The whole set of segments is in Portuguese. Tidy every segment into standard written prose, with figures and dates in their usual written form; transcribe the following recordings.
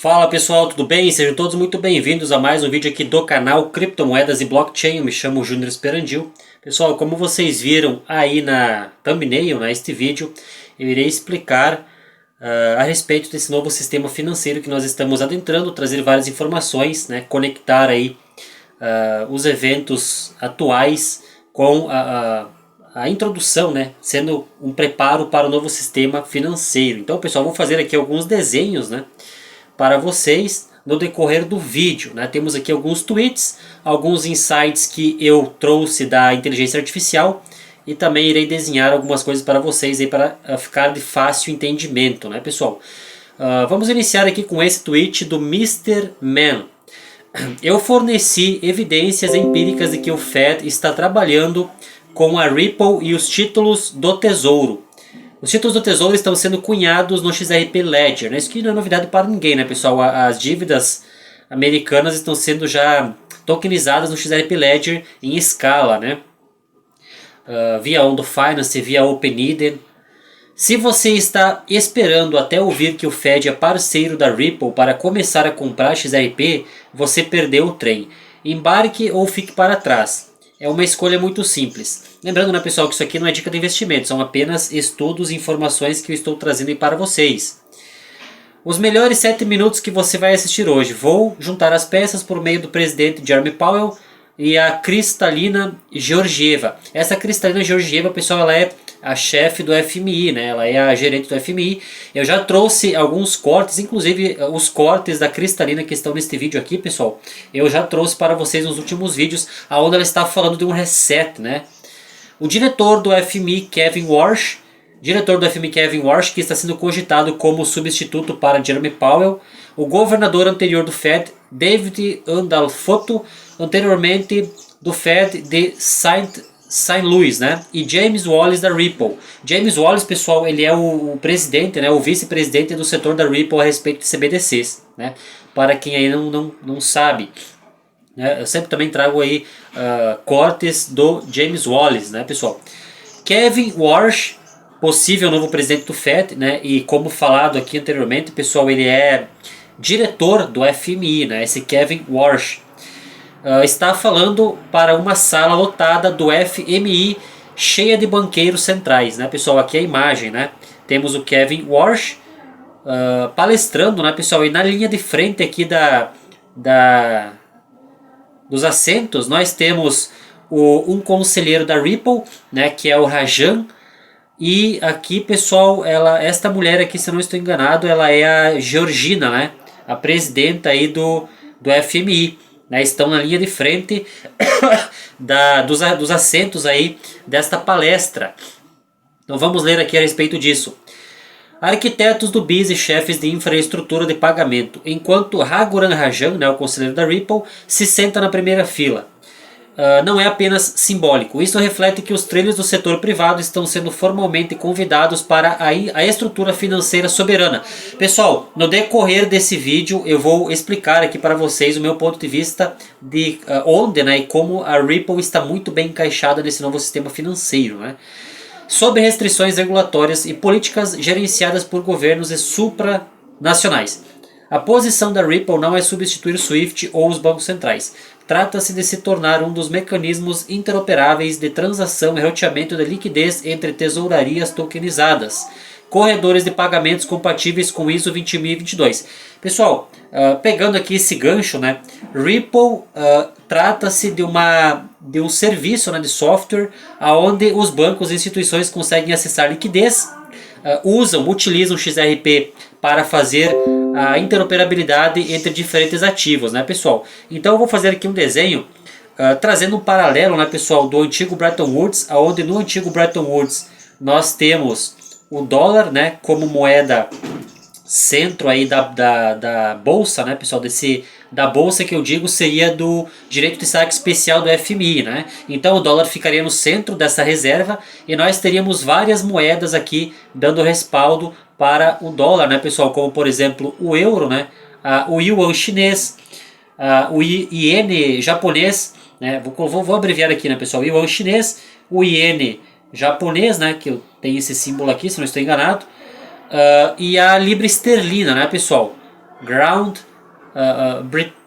Fala pessoal, tudo bem? Sejam todos muito bem-vindos a mais um vídeo aqui do canal Criptomoedas e Blockchain. Eu me chamo Júnior Esperandil. Pessoal, como vocês viram aí na thumbnail, neste vídeo, eu irei explicar a respeito desse novo sistema financeiro que nós estamos adentrando, trazer várias informações, conectar aí os eventos atuais com a introdução, sendo um preparo para o novo sistema financeiro. Então pessoal, vou fazer aqui alguns desenhos, para vocês no decorrer do vídeo. Temos aqui alguns tweets, alguns insights que eu trouxe da inteligência artificial e também irei desenhar algumas coisas para vocês aí para ficar de fácil entendimento, pessoal? Vamos iniciar aqui com esse tweet do Mr. Man. Eu forneci evidências empíricas de que o Fed está trabalhando com a Ripple e os títulos do Tesouro. Os títulos do Tesouro estão sendo cunhados no XRP Ledger. Isso aqui não é novidade para ninguém, pessoal? As dívidas americanas estão sendo já tokenizadas no XRP Ledger em escala, via Ondo Finance, via OpenEden. Se você está esperando até ouvir que o Fed é parceiro da Ripple para começar a comprar XRP, você perdeu o trem. Embarque ou fique para trás. É uma escolha muito simples. Lembrando, pessoal, que isso aqui não é dica de investimento, são apenas estudos e informações que eu estou trazendo aí para vocês. Os melhores 7 minutos que você vai assistir hoje. Vou juntar as peças por meio do presidente Jeremy Powell e a Kristalina Georgieva. Essa Kristalina Georgieva, pessoal, ela é a chefe do FMI, ela é a gerente do FMI. Eu já trouxe alguns cortes, inclusive os cortes da Kristalina que estão neste vídeo aqui, pessoal. Eu já trouxe para vocês nos últimos vídeos, onde ela está falando de um reset, O diretor do FMI, Kevin Warsh, que está sendo cogitado como substituto para Jeremy Powell. O governador anterior do Fed, David Andalfotto, anteriormente do Fed de St. Louis, e James Wallace da Ripple. James Wallace, pessoal, ele é o presidente, o vice-presidente do setor da Ripple a respeito de CBDCs, para quem aí não sabe. Eu sempre também trago aí cortes do James Wallace, pessoal. Kevin Warsh, possível novo presidente do Fed, e como falado aqui anteriormente, pessoal, ele é diretor do FMI, esse Kevin Warsh. Está falando para uma sala lotada do FMI, cheia de banqueiros centrais, pessoal, aqui é a imagem, Temos o Kevin Warsh palestrando, pessoal, e na linha de frente aqui dos assentos nós temos um conselheiro da Ripple, que é o Rajan, e aqui, pessoal, esta mulher aqui, se eu não estou enganado, ela é a Georgina, a presidenta aí do FMI. Estão na linha de frente dos assentos aí desta palestra. Então vamos ler aqui a respeito disso. Arquitetos do BIS e chefes de infraestrutura de pagamento, enquanto Raghuram Rajan, o conselheiro da Ripple, se senta na primeira fila. Não é apenas simbólico. Isso reflete que os trilhos do setor privado estão sendo formalmente convidados para a estrutura financeira soberana. Pessoal, no decorrer desse vídeo eu vou explicar aqui para vocês o meu ponto de vista de onde e como a Ripple está muito bem encaixada nesse novo sistema financeiro. Sob restrições regulatórias e políticas gerenciadas por governos e supranacionais. A posição da Ripple não é substituir o SWIFT ou os bancos centrais. Trata-se de se tornar um dos mecanismos interoperáveis de transação e roteamento de liquidez entre tesourarias tokenizadas, corredores de pagamentos compatíveis com ISO 20022. Pessoal, pegando aqui esse gancho, Ripple trata-se de um serviço de software onde os bancos e instituições conseguem acessar liquidez, utilizam XRP para fazer a interoperabilidade entre diferentes ativos, pessoal? Então eu vou fazer aqui um desenho trazendo um paralelo, pessoal, do antigo Bretton Woods, onde no antigo Bretton Woods nós temos o dólar, como moeda centro aí da bolsa, pessoal, da bolsa que eu digo seria do direito de saque especial do FMI, Então o dólar ficaria no centro dessa reserva e nós teríamos várias moedas aqui dando respaldo para o dólar, pessoal, como por exemplo o euro, o yuan chinês, o iene japonês, vou abreviar aqui, pessoal, o yuan chinês, o iene japonês, que tem esse símbolo aqui, se não estou enganado, e a libra esterlina, pessoal? Ground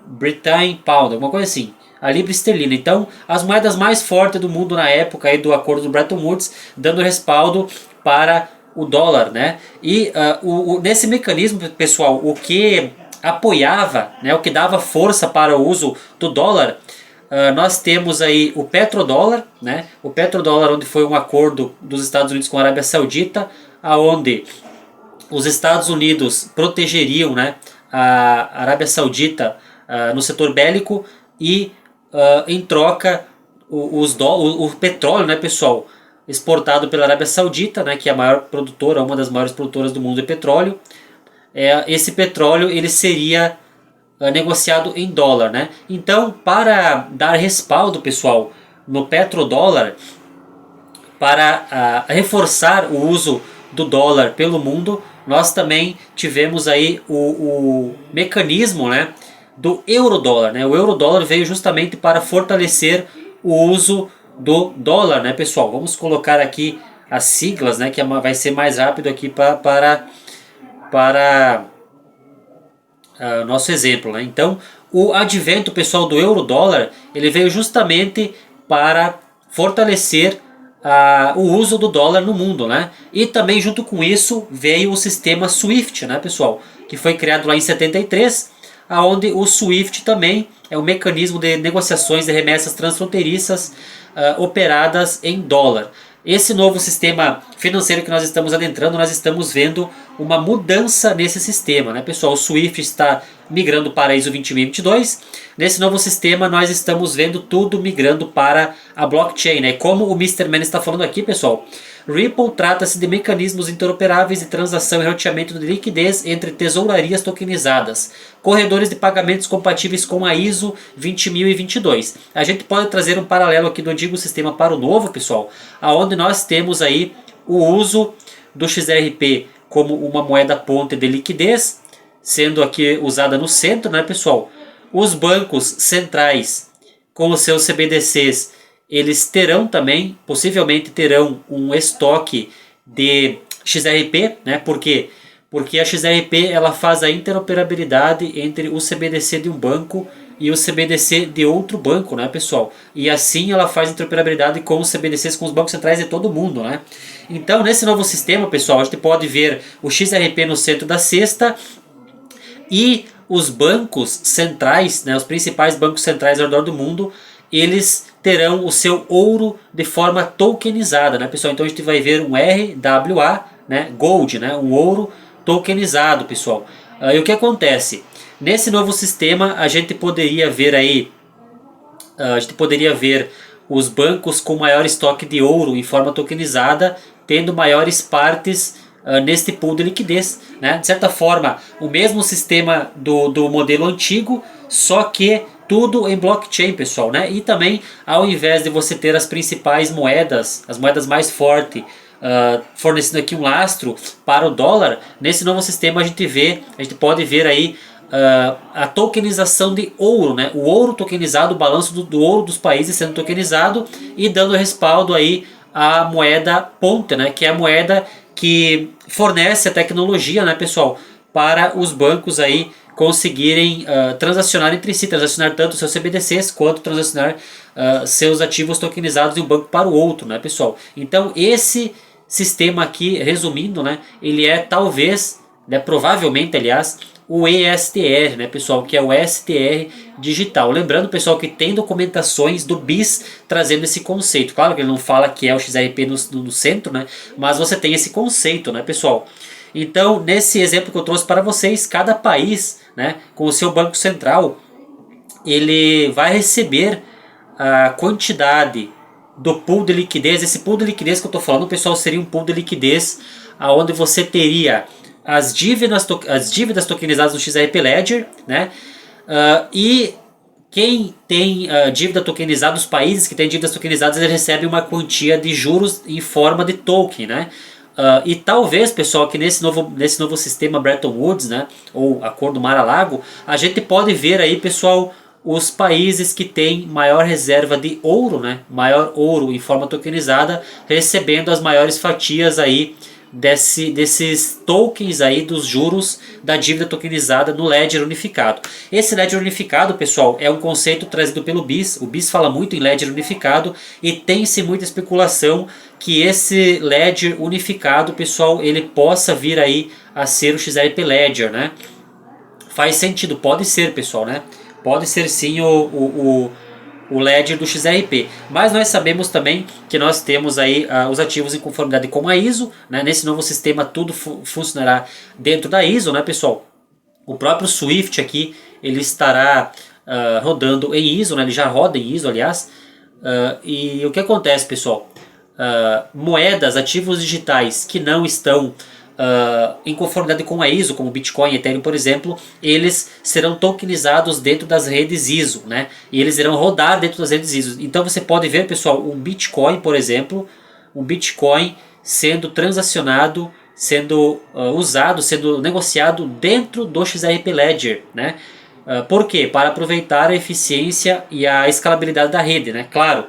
Britain Pound, alguma coisa assim, a libra esterlina. Então, as moedas mais fortes do mundo na época aí do acordo do Bretton Woods, dando respaldo para o dólar, né? E nesse mecanismo, pessoal, o que apoiava, né, o que dava força para o uso do dólar, nós temos aí o petrodólar, né? O petrodólar, onde foi um acordo dos Estados Unidos com a Arábia Saudita, aonde os Estados Unidos protegeriam, né, a Arábia Saudita no setor bélico e em troca o petróleo, né, pessoal, exportado pela Arábia Saudita, né, que é a maior produtora, uma das maiores produtoras do mundo de petróleo. Esse petróleo ele seria negociado em dólar, né? Então, para dar respaldo, pessoal, no petrodólar, para reforçar o uso do dólar pelo mundo, nós também tivemos aí o mecanismo, né, do eurodólar, né? O eurodólar veio justamente para fortalecer o uso do dólar, né, pessoal? Vamos colocar aqui as siglas, né, que vai ser mais rápido aqui para nosso exemplo, né? Então, o advento, pessoal, do euro-dólar, ele veio justamente para fortalecer o uso do dólar no mundo, né? E também junto com isso veio o sistema SWIFT, né, pessoal, que foi criado lá em 73, aonde o SWIFT também é um mecanismo de negociações de remessas transfronteiriças operadas em dólar. Esse novo sistema financeiro que nós estamos adentrando, nós estamos vendo uma mudança nesse sistema, né, pessoal? O SWIFT está migrando para a ISO 20022. Nesse novo sistema, nós estamos vendo tudo migrando para a blockchain, né? Como o Mr. Man está falando aqui, pessoal, Ripple trata-se de mecanismos interoperáveis de transação e roteamento de liquidez entre tesourarias tokenizadas, corredores de pagamentos compatíveis com a ISO 20022. A gente pode trazer um paralelo aqui do antigo sistema para o novo, pessoal, aonde nós temos aí o uso do XRP como uma moeda ponte de liquidez, sendo aqui usada no centro, né, pessoal? Os bancos centrais com os seus CBDCs, eles terão também, possivelmente terão um estoque de XRP, né? Por quê? Porque a XRP ela faz a interoperabilidade entre o CBDC de um banco e o CBDC de outro banco, né, pessoal? E assim ela faz interoperabilidade com os CBDCs, com os bancos centrais de todo mundo, né? Então, nesse novo sistema, pessoal, a gente pode ver o XRP no centro da cesta e os bancos centrais, né, os principais bancos centrais ao redor do mundo, eles terão o seu ouro de forma tokenizada, né, pessoal? Então a gente vai ver um RWA, né, Gold, né, um ouro tokenizado, pessoal. E o que acontece? Nesse novo sistema a gente poderia ver aí, os bancos com maior estoque de ouro em forma tokenizada, tendo maiores partes neste pool de liquidez, né? De certa forma, o mesmo sistema do modelo antigo, só que tudo em blockchain, pessoal, né? E também, ao invés de você ter as principais moedas, as moedas mais fortes, fornecendo aqui um lastro para o dólar, nesse novo sistema a gente pode ver aí a tokenização de ouro, né? O ouro tokenizado, o balanço do ouro dos países sendo tokenizado e dando respaldo aí à moeda ponte, né? Que é a moeda que fornece a tecnologia, né, pessoal, para os bancos aí conseguirem transacionar entre si, transacionar tanto seus CBDCs quanto transacionar seus ativos tokenizados de um banco para o outro, né, pessoal? Então esse sistema aqui, resumindo, né, ele é talvez, né, provavelmente, aliás, o ESTR, né, pessoal, que é o STR digital. Lembrando, pessoal, que tem documentações do BIS trazendo esse conceito. Claro que ele não fala que é o XRP no centro, né, mas você tem esse conceito, né, pessoal? Então, nesse exemplo que eu trouxe para vocês, cada país, né, com o seu banco central, ele vai receber a quantidade do pool de liquidez. Esse pool de liquidez que eu estou falando, pessoal, seria um pool de liquidez onde você teria as dívidas tokenizadas no XRP Ledger, né? E quem tem dívida tokenizada, os países que têm dívidas tokenizadas, eles recebem uma quantia de juros em forma de token, né? E talvez, pessoal, que nesse novo sistema Bretton Woods, né, ou Acordo Mar-a-Lago, a gente pode ver aí, pessoal, os países que têm maior reserva de ouro, né, maior ouro em forma tokenizada, recebendo as maiores fatias aí desses tokens aí dos juros da dívida tokenizada no Ledger unificado. Esse Ledger unificado, pessoal, é um conceito trazido pelo BIS. O BIS fala muito em Ledger unificado e tem-se muita especulação que esse Ledger unificado, pessoal, ele possa vir aí a ser o XRP Ledger, né? Faz sentido, pode ser, pessoal, né? Pode ser sim o Ledger do XRP. Mas nós sabemos também que nós temos aí os ativos em conformidade com a ISO, né? Nesse novo sistema tudo funcionará dentro da ISO, né, pessoal? O próprio Swift aqui, ele estará rodando em ISO, né? Ele já roda em ISO, aliás. E o que acontece, pessoal? Moedas, ativos digitais que não estão em conformidade com a ISO, como Bitcoin e Ethereum, por exemplo, eles serão tokenizados dentro das redes ISO, né? E eles irão rodar dentro das redes ISO. Então você pode ver, pessoal, um Bitcoin, por exemplo, um Bitcoin sendo transacionado, sendo usado, sendo negociado dentro do XRP Ledger, né? Por quê? Para aproveitar a eficiência e a escalabilidade da rede, né? Claro,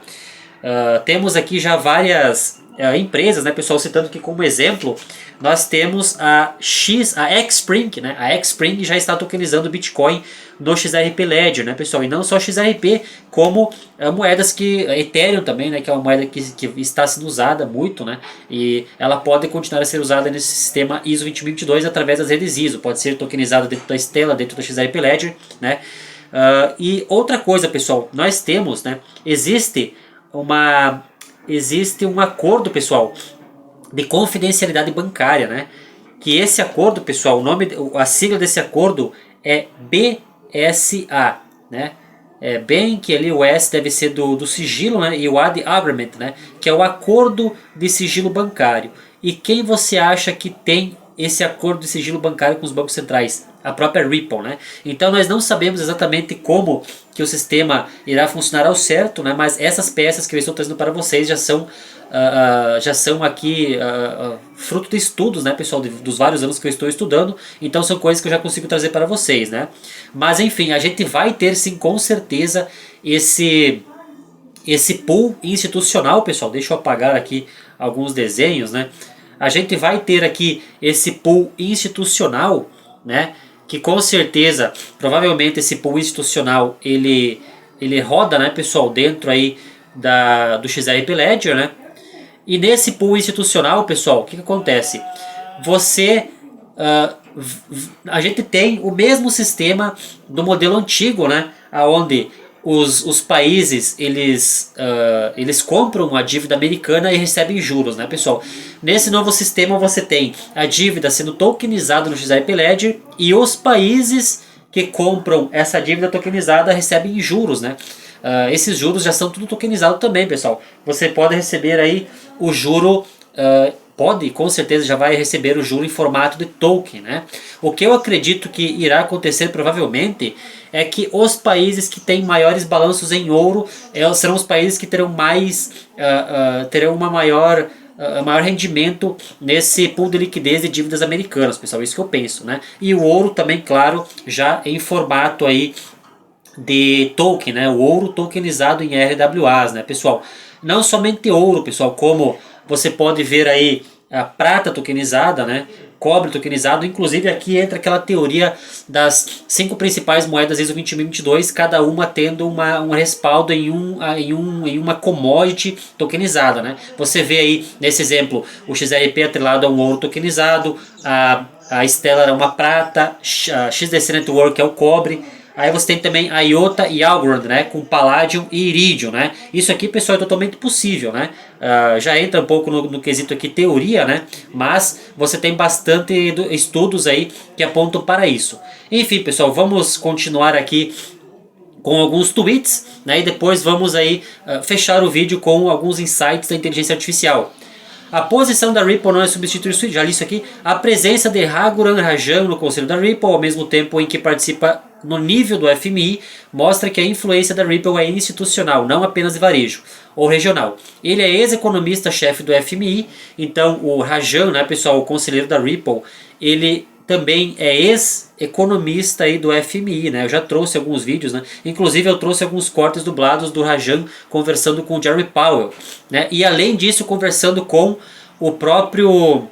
temos aqui já várias empresas, né, pessoal, citando aqui como exemplo, nós temos a Xpring, né? A Xpring já está tokenizando Bitcoin no XRP Ledger, né, pessoal? E não só XRP, como moedas que Ethereum também, né, que é uma moeda que está sendo usada muito, né? E ela pode continuar a ser usada nesse sistema ISO 2022 através das redes ISO. Pode ser tokenizada dentro da Stellar, dentro do XRP Ledger, né? E outra coisa, pessoal, nós temos, né? Existe um acordo, pessoal, de confidencialidade bancária, né? Que esse acordo, pessoal, a sigla desse acordo é BSA, né? Bem que ali o S deve ser do sigilo, né? E o A de agreement, né? Que é o acordo de sigilo bancário. E quem você acha que tem esse acordo de sigilo bancário com os bancos centrais? A própria Ripple, né? Então nós não sabemos exatamente como que o sistema irá funcionar ao certo, né? Mas essas peças que eu estou trazendo para vocês já são aqui fruto de estudos, né, pessoal, dos vários anos que eu estou estudando. Então são coisas que eu já consigo trazer para vocês, né? Mas enfim, a gente vai ter sim, com certeza, esse pool institucional, pessoal. Deixa eu apagar aqui alguns desenhos, né? A gente vai ter aqui esse pool institucional, né? Que com certeza, provavelmente esse pool institucional ele roda, né, pessoal, dentro aí do XRP Ledger, né? E nesse pool institucional, pessoal, o que acontece? A gente tem o mesmo sistema do modelo antigo, né? Onde os países eles compram a dívida americana e recebem juros, né, pessoal? Nesse novo sistema você tem a dívida sendo tokenizada no XRP Ledger e os países que compram essa dívida tokenizada recebem juros, né? Esses juros já são tudo tokenizado também, pessoal. Você pode receber aí o juro, com certeza já vai receber o juro em formato de token, né? O que eu acredito que irá acontecer provavelmente é que os países que têm maiores balanços em ouro serão os países que terão terão maior rendimento nesse pool de liquidez de dívidas americanas, pessoal. Isso que eu penso, né? E o ouro também, claro, já em formato aí de token, né? O ouro tokenizado em RWAs, né, pessoal? Não somente ouro, pessoal, como você pode ver aí a prata tokenizada, né? Cobre tokenizado. Inclusive aqui entra aquela teoria das 5 principais moedas ISO 2022, cada uma tendo um respaldo em uma commodity tokenizada, né? Você vê aí nesse exemplo o XRP atrelado a um ouro tokenizado, a Stellar é uma prata, a XDC Network é o cobre. Aí você tem também a IOTA e Algorand, né, com Palladium e Iridium, né? Isso aqui, pessoal, é totalmente possível, né? Já entra um pouco no quesito aqui teoria, né? Mas você tem bastante estudos aí que apontam para isso. Enfim, pessoal, vamos continuar aqui com alguns tweets, né? E depois vamos aí fechar o vídeo com alguns insights da inteligência artificial. A posição da Ripple não é substituir o Swift, já li isso aqui. A presença de Raghuram Rajan no conselho da Ripple, ao mesmo tempo em que participa no nível do FMI, mostra que a influência da Ripple é institucional, não apenas de varejo ou regional. Ele é ex-economista-chefe do FMI, então o Rajan, né, pessoal, o conselheiro da Ripple, ele também é ex-economista aí do FMI, né? Eu já trouxe alguns vídeos, né? Inclusive eu trouxe alguns cortes dublados do Rajan conversando com o Jeremy Powell, né? E além disso conversando com o próprio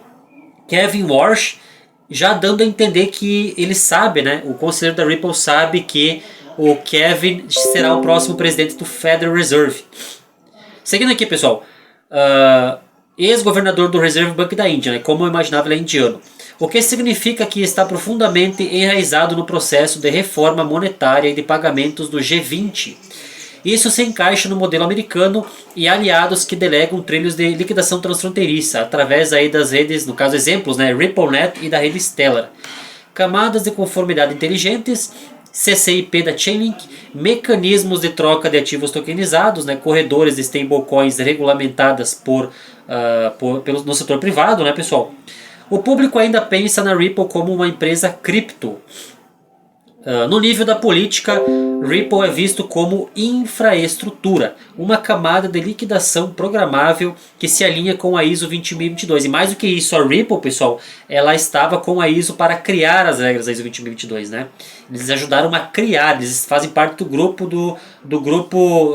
Kevin Warsh, já dando a entender que ele sabe, né, o conselheiro da Ripple sabe que o Kevin será o próximo presidente do Federal Reserve. Seguindo aqui, pessoal, ex-governador do Reserve Bank da Índia, né, como eu imaginava, ele é indiano. O que significa que está profundamente enraizado no processo de reforma monetária e de pagamentos do G20. Isso se encaixa no modelo americano e aliados que delegam trilhos de liquidação transfronteiriça, através aí das redes, no caso exemplos, né, RippleNet e da rede Stellar. Camadas de conformidade inteligentes, CCIP da Chainlink, mecanismos de troca de ativos tokenizados, né, corredores de stablecoins regulamentadas no setor privado, né, pessoal. O público ainda pensa na Ripple como uma empresa cripto. No nível da política, Ripple é visto como infraestrutura, uma camada de liquidação programável que se alinha com a ISO 20022. E mais do que isso, a Ripple, pessoal, ela estava com a ISO para criar as regras da ISO 20022, né? Eles ajudaram a criar, eles fazem parte do grupo do grupo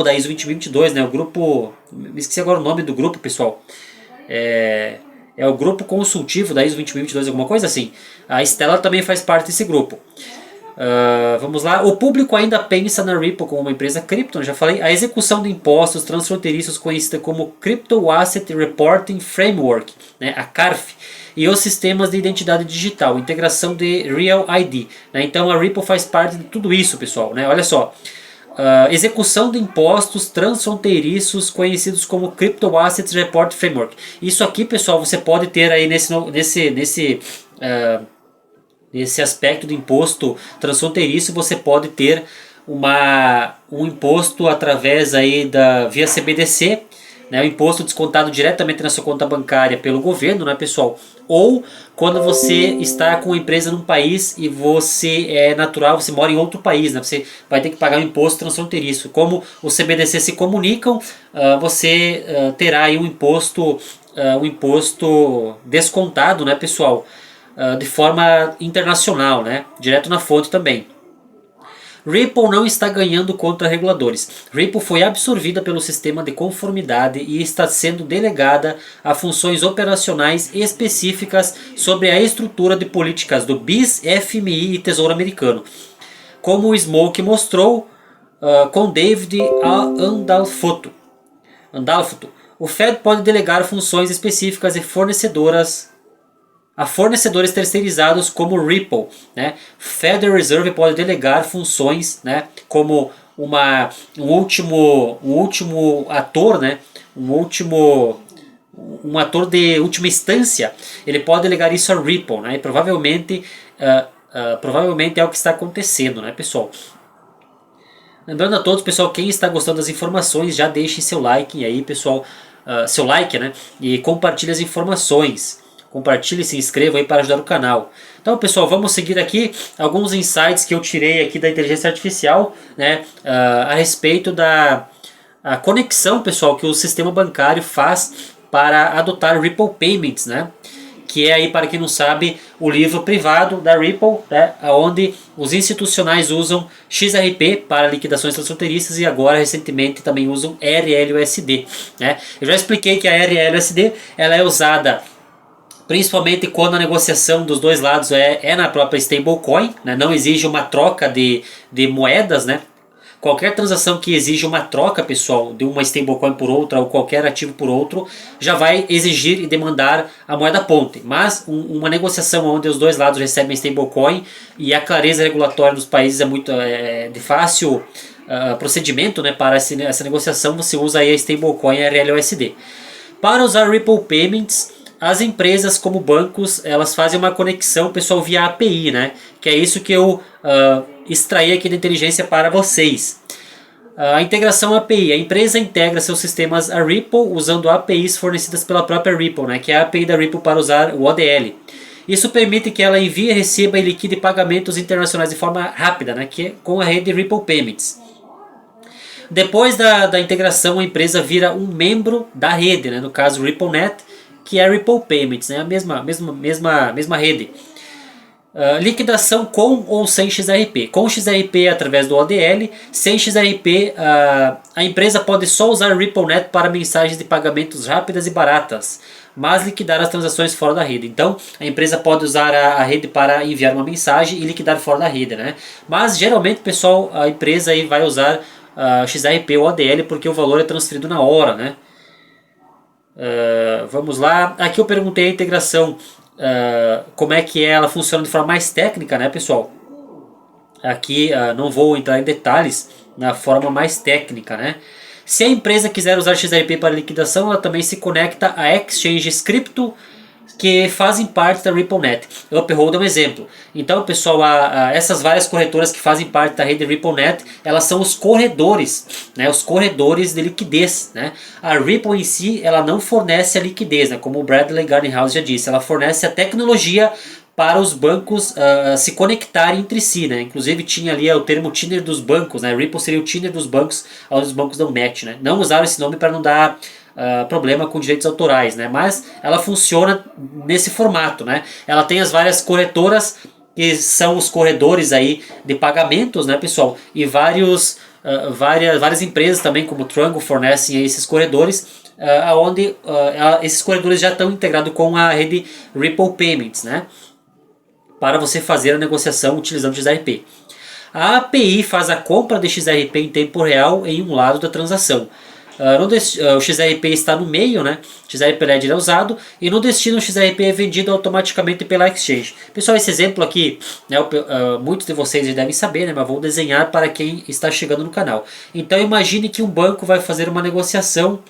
da ISO 20022, né? O grupo, me esqueci agora o nome do grupo, pessoal. É o grupo consultivo da ISO 20022, alguma coisa assim. A Stellar também faz parte desse grupo. Vamos lá. O público ainda pensa na Ripple como uma empresa cripto, eu já falei. A execução de impostos transfronteiriços, conhecida como Crypto Asset Reporting Framework, né, a CARF, e os sistemas de identidade digital, integração de Real ID. Né? Então a Ripple faz parte de tudo isso, pessoal. Né? Olha só. Execução de impostos transfronteiriços, conhecidos como Crypto Assets Report Framework. Isso aqui, pessoal, você pode ter aí nesse aspecto de imposto transfronteiriço. Você pode ter um imposto através aí via CBDC, né, o imposto descontado diretamente na sua conta bancária pelo governo, né, pessoal? Ou quando você está com uma empresa num país e você é natural, você mora em outro país, né, você vai ter que pagar um imposto transfronteiriço. Como os CBDC se comunicam, você terá aí um imposto descontado, né, pessoal? De forma internacional, né, direto na fonte também. Ripple não está ganhando contra reguladores. Ripple foi absorvida pelo sistema de conformidade e está sendo delegada a funções operacionais específicas sobre a estrutura de políticas do BIS, FMI e Tesouro Americano. Como o Smoke mostrou com David Andalfoto. O Fed pode delegar funções específicas a fornecedores terceirizados como Ripple, né? Federal Reserve pode delegar funções, né, como um último ator, né, um ator de última instância. Ele pode delegar isso a Ripple, né? E provavelmente é o que está acontecendo, né, pessoal? Lembrando a todos, pessoal, quem está gostando das informações, já deixe seu like aí, pessoal, seu like, né, e compartilhe as informações. Compartilhe e se inscreva aí para ajudar o canal. Então, pessoal, vamos seguir aqui alguns insights que eu tirei aqui da inteligência artificial, né, a respeito da conexão, pessoal, que o sistema bancário faz para adotar Ripple Payments, né, que é aí, para quem não sabe, o livro privado da Ripple, né, onde os institucionais usam XRP para liquidações transfronteiriças e agora, recentemente, também usam RLUSD. Né. Eu já expliquei que a RLUSD ela é usada principalmente quando a negociação dos dois lados é na própria stablecoin, né? Não exige uma troca de moedas, né? Qualquer transação que exige uma troca, pessoal, de uma stablecoin por outra ou qualquer ativo por outro, já vai exigir e demandar a moeda ponte. Mas uma negociação onde os dois lados recebem stablecoin e a clareza regulatória dos países é muito de fácil procedimento, né? Para essa negociação você usa aí a stablecoin RLUSD. Para usar Ripple Payments, as empresas como bancos, elas fazem uma conexão, pessoal, via API, né? Que é isso que eu extraí aqui da inteligência para vocês. A integração API. A empresa integra seus sistemas a Ripple usando APIs fornecidas pela própria Ripple, né? Que é a API da Ripple para usar o ODL. Isso permite que ela envie, receba e liquide pagamentos internacionais de forma rápida, né? Que é com a rede Ripple Payments. Depois da integração, a empresa vira um membro da rede, né? No caso RippleNet, que é Ripple Payments, né? A mesma rede. Liquidação com ou sem XRP. Com XRP através do ODL, sem XRP a empresa pode só usar RippleNet para mensagens de pagamentos rápidas e baratas, mas liquidar as transações fora da rede. Então a empresa pode usar a rede para enviar uma mensagem e liquidar fora da rede, né? Mas geralmente, pessoal, a empresa aí vai usar XRP ou ODL porque o valor é transferido na hora, né? Vamos lá. Aqui eu perguntei a integração, como é que ela funciona de forma mais técnica, né, pessoal? Aqui não vou entrar em detalhes na forma mais técnica, né? Se a empresa quiser usar XRP para liquidação, ela também se conecta a exchanges cripto que fazem parte da RippleNet. Uphold é um exemplo. Então, pessoal, essas várias corretoras que fazem parte da rede RippleNet, elas são os corredores, né, os corredores de liquidez, né? A Ripple em si, ela não fornece a liquidez, né, como o Bradley Gardenhouse já disse, ela fornece a tecnologia para os bancos se conectarem entre si, né? Inclusive tinha ali o termo Tinder dos bancos, né? Ripple seria o Tinder dos bancos, onde os bancos dão match, né? Não usaram esse nome para não dar problema com direitos autorais, né? Mas ela funciona nesse formato, né? Ela tem as várias corretoras que são os corredores aí de pagamentos, né, pessoal? E várias empresas também, como o Triangle, fornecem aí esses corredores, onde esses corredores já estão integrados com a rede Ripple Payments, né? Para você fazer a negociação utilizando XRP. A API faz a compra de XRP em tempo real em um lado da transação. O XRP está no meio, né? XRP Ledger é usado e no destino o XRP é vendido automaticamente pela exchange. Pessoal, esse exemplo aqui, né, muitos de vocês já devem saber, né, mas vou desenhar para quem está chegando no canal. Então imagine que um banco vai fazer uma negociação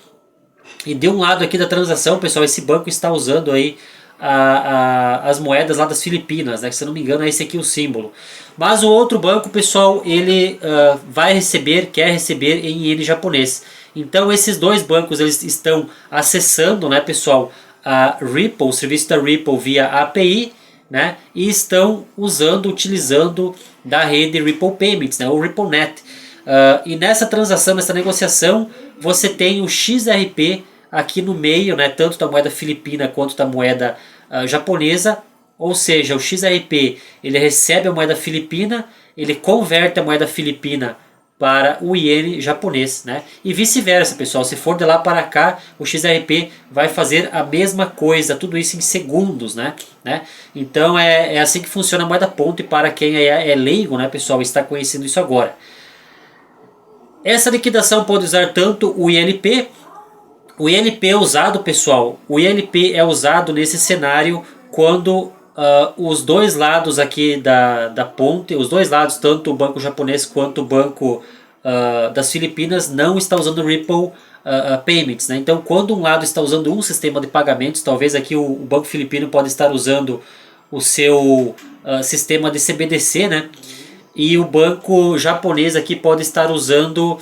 e de um lado aqui da transação, pessoal, esse banco está usando aí as moedas lá das Filipinas, né? Se eu não me engano é esse aqui o símbolo. Mas o outro banco, pessoal, ele quer receber em iene japonês. Então esses dois bancos eles estão acessando, né, pessoal, a Ripple, o serviço da Ripple via API, né? E estão utilizando da rede Ripple Payments, né, o RippleNet. E nessa transação, nessa negociação, você tem o XRP aqui no meio, né, tanto da moeda filipina quanto da moeda japonesa, ou seja, o XRP ele recebe a moeda filipina, ele converte a moeda filipina para o iene japonês, né? E vice-versa, pessoal. Se for de lá para cá, o XRP vai fazer a mesma coisa, tudo isso em segundos, né? Então é assim que funciona a moeda ponte para quem é leigo, né, pessoal? Está conhecendo isso agora. Essa liquidação pode usar tanto o INP. O INP é usado, pessoal, o INP é usado nesse cenário quando os dois lados aqui da ponte, os dois lados, tanto o banco japonês quanto o banco das Filipinas, não está usando Ripple Payments, né? Então, quando um lado está usando um sistema de pagamentos, talvez aqui o banco filipino pode estar usando o seu sistema de CBDC, né? E o banco japonês aqui pode estar usando,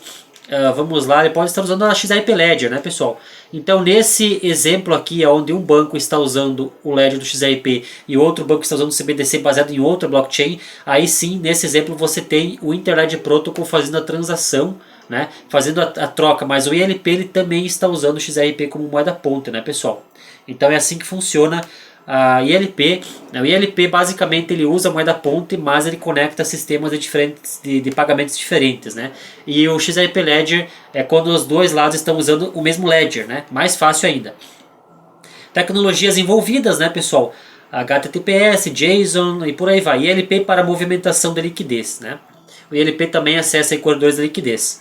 vamos lá, ele pode estar usando a XRP Ledger, né, pessoal? Então nesse exemplo aqui, onde um banco está usando o Ledger do XRP e outro banco está usando o CBDC baseado em outra blockchain, aí sim, nesse exemplo você tem o Interledger Protocol fazendo a transação, né, fazendo a troca, mas o ILP ele também está usando o XRP como moeda ponte, né, pessoal? Então é assim que funciona a ILP. O ILP basicamente ele usa a moeda ponte, mas ele conecta sistemas de pagamentos diferentes, né? E o XRP Ledger é quando os dois lados estão usando o mesmo ledger, né? Mais fácil ainda. Tecnologias envolvidas, né, pessoal? HTTPS, JSON e por aí vai. ILP para movimentação de liquidez, né? O ILP também acessa corredores de liquidez.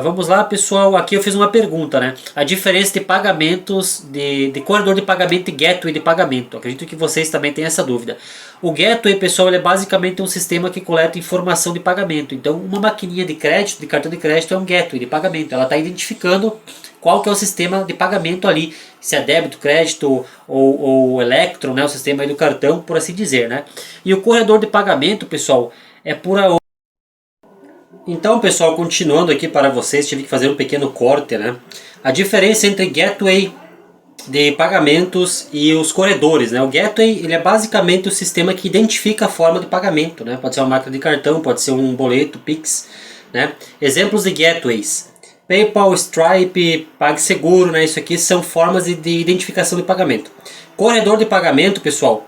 Vamos lá, pessoal, aqui eu fiz uma pergunta, né? A diferença de pagamentos, de corredor de pagamento e gateway de pagamento. Acredito que vocês também têm essa dúvida. O gateway, pessoal, ele é basicamente um sistema que coleta informação de pagamento. Então, uma maquininha de crédito, de cartão de crédito, é um gateway de pagamento. Ela está identificando qual que é o sistema de pagamento ali. Se é débito, crédito ou Electron, né? O sistema aí do cartão, por assim dizer, né? E o corredor de pagamento, pessoal, é por aonde. Então, pessoal, continuando aqui para vocês, tive que fazer um pequeno corte, né? A diferença entre gateway de pagamentos e os corredores, né? O gateway ele é basicamente o sistema que identifica a forma de pagamento, né? Pode ser uma máquina de cartão, pode ser um boleto, Pix, né? Exemplos de gateways: PayPal, Stripe, PagSeguro, né? Isso aqui são formas de identificação de pagamento. Corredor de pagamento, pessoal,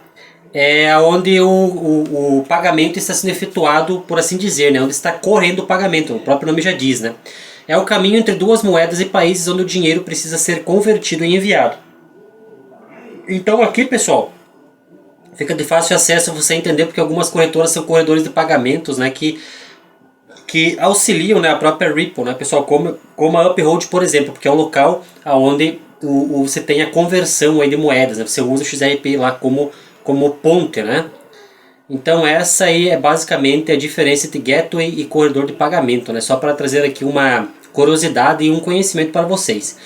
é onde o pagamento está sendo efetuado, por assim dizer, né? Onde está correndo o pagamento, o próprio nome já diz, né? É o caminho entre duas moedas e países onde o dinheiro precisa ser convertido e enviado. Então aqui, pessoal, fica de fácil acesso você entender, porque algumas corretoras são corredores de pagamentos, né, que auxiliam, né, a própria Ripple, né, pessoal, como a Uphold, por exemplo, porque é um local onde você tem a conversão aí de moedas, né, você usa o XRP lá como ponte, né. Então essa aí é basicamente a diferença entre gateway e corredor de pagamento, né, só para trazer aqui uma curiosidade e um conhecimento para vocês.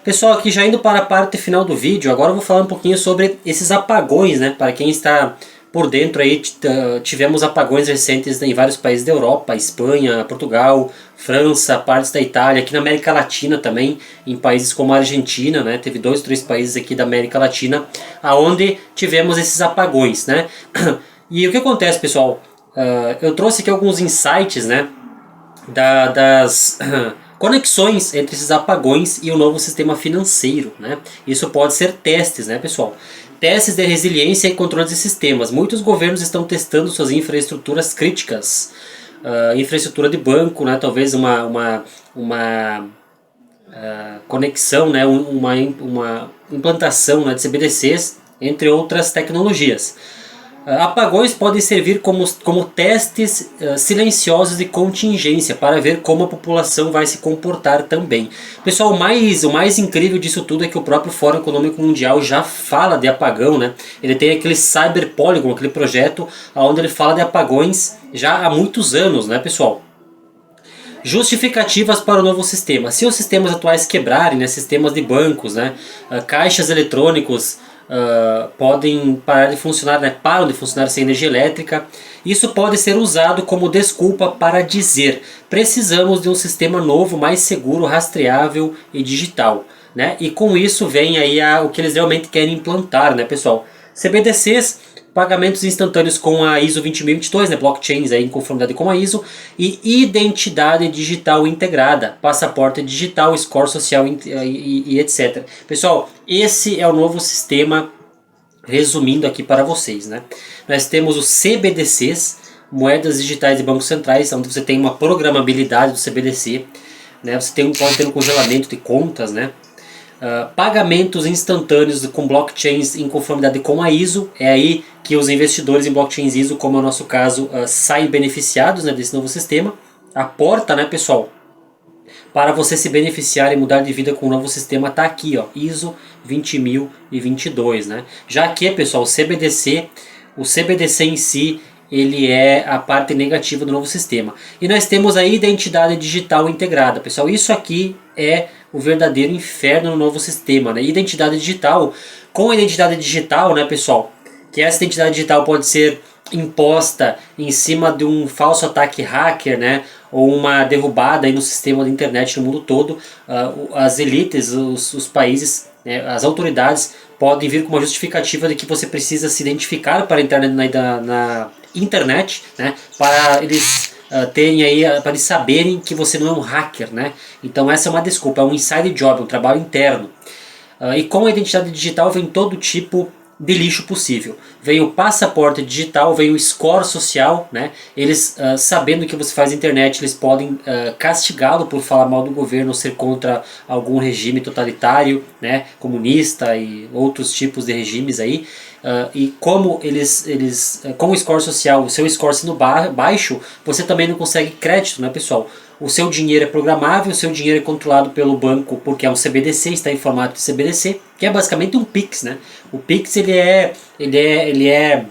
Pessoal, aqui já indo para a parte final do vídeo, agora eu vou falar um pouquinho sobre esses apagões, né? Para quem está por dentro aí, tivemos apagões recentes em vários países da Europa, Espanha, Portugal, França, partes da Itália, aqui na América Latina também, em países como a Argentina, né? Teve 2, 3 países aqui da América Latina, aonde tivemos esses apagões, né? E o que acontece, pessoal? Eu trouxe aqui alguns insights, né? Das conexões entre esses apagões e o novo sistema financeiro, né? Isso pode ser testes, né, pessoal? Testes de resiliência e controle de sistemas. Muitos governos estão testando suas infraestruturas críticas, infraestrutura de banco, né? Talvez uma conexão, né? Uma implantação, né, de CBDCs, entre outras tecnologias. Apagões podem servir como testes silenciosos de contingência para ver como a população vai se comportar também. Pessoal, o mais incrível disso tudo é que o próprio Fórum Econômico Mundial já fala de apagão, né? Ele tem aquele Cyber Polygon, aquele projeto onde ele fala de apagões já há muitos anos, né, pessoal? Justificativas para o novo sistema. Se os sistemas atuais quebrarem, né, sistemas de bancos, né, caixas eletrônicos podem parar de funcionar, né, param de funcionar sem energia elétrica, isso pode ser usado como desculpa para dizer: precisamos de um sistema novo, mais seguro, rastreável e digital, né? E com isso vem aí o que eles realmente querem implantar, né, pessoal? CBDCs, pagamentos instantâneos com a ISO 20022, né, blockchains aí em conformidade com a ISO, e identidade digital integrada, passaporte digital, score social e etc. Pessoal, esse é o novo sistema, resumindo aqui para vocês, né? Nós temos os CBDCs, moedas digitais de bancos centrais, onde você tem uma programabilidade do CBDC, né? Você pode ter um congelamento de contas, né? Pagamentos instantâneos com blockchains em conformidade com a ISO. É aí que os investidores em blockchains ISO, como é o nosso caso, saem beneficiados, né, desse novo sistema. A porta, né, pessoal, para você se beneficiar e mudar de vida com o novo sistema está aqui, ó, ISO 20022, né? Já que, pessoal, o CBDC em si, ele é a parte negativa do novo sistema. E nós temos a identidade digital integrada, pessoal. Isso aqui é o verdadeiro inferno no novo sistema, né? Identidade digital, com a identidade digital, né, pessoal, que essa identidade digital pode ser imposta em cima de um falso ataque hacker, né, ou uma derrubada aí no sistema da internet no mundo todo. As elites, os países, né, as autoridades podem vir com uma justificativa de que você precisa se identificar para entrar na internet, né, para eles terem aí, para eles saberem que você não é um hacker, né? Então essa é uma desculpa, é um inside job, um trabalho interno. E com a identidade digital vem todo tipo de lixo possível. Vem o passaporte digital, vem o score social, né? Eles, sabendo que você faz internet, eles podem castigá-lo por falar mal do governo ou ser contra algum regime totalitário, né? Comunista e outros tipos de regimes aí. E como com o score social, o seu score sendo baixo, você também não consegue crédito, né, pessoal? O seu dinheiro é programável, o seu dinheiro é controlado pelo banco porque é um CBDC, está em formato de CBDC, que é basicamente um Pix, né? O Pix ele é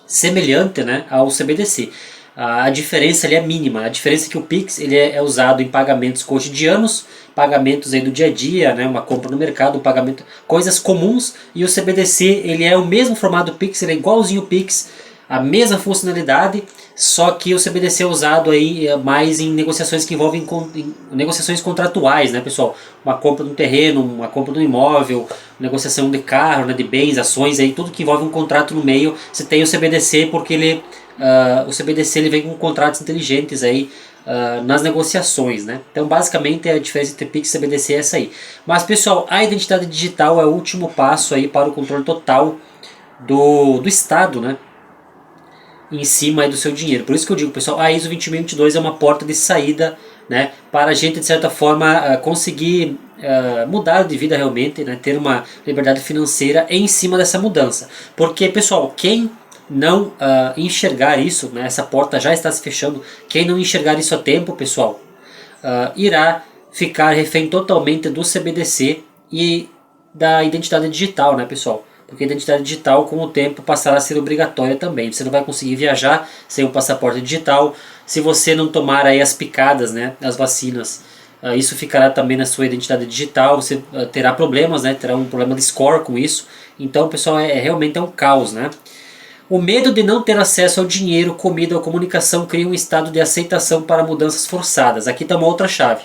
semelhante, né, ao CBDC. A diferença ali é mínima. A diferença é que o Pix ele é usado em pagamentos cotidianos, pagamentos aí do dia a dia, né, uma compra no mercado, um pagamento, coisas comuns, e o CBDC ele é o mesmo formato do Pix, ele é igualzinho o Pix, a mesma funcionalidade, só que o CBDC é usado aí mais em negociações que envolvem negociações contratuais, né, pessoal? Uma compra de um terreno, uma compra de um imóvel, negociação de carro, né, de bens, ações, aí, tudo que envolve um contrato no meio, você tem o CBDC porque o CBDC ele vem com contratos inteligentes aí, nas negociações, né? Então basicamente a diferença entre Pix e CBDC é essa aí. Mas pessoal, a identidade digital é o último passo aí para o controle total do Estado, né, em cima aí do seu dinheiro. Por isso que eu digo, pessoal, a ISO 20022 é uma porta de saída, né, para a gente, de certa forma, conseguir mudar de vida realmente, né, ter uma liberdade financeira em cima dessa mudança. Porque, pessoal, quem não enxergar isso, né, essa porta já está se fechando, quem não enxergar isso a tempo, pessoal, irá ficar refém totalmente do CBDC e da identidade digital, né, pessoal? Porque a identidade digital, com o tempo, passará a ser obrigatória também. Você não vai conseguir viajar sem um passaporte digital. Se você não tomar aí as picadas, né, as vacinas, isso ficará também na sua identidade digital. Você terá problemas, né, terá um problema de score com isso. Então, pessoal, realmente é um caos, né? O medo de não ter acesso ao dinheiro, comida ou comunicação cria um estado de aceitação para mudanças forçadas. Aqui está uma outra chave.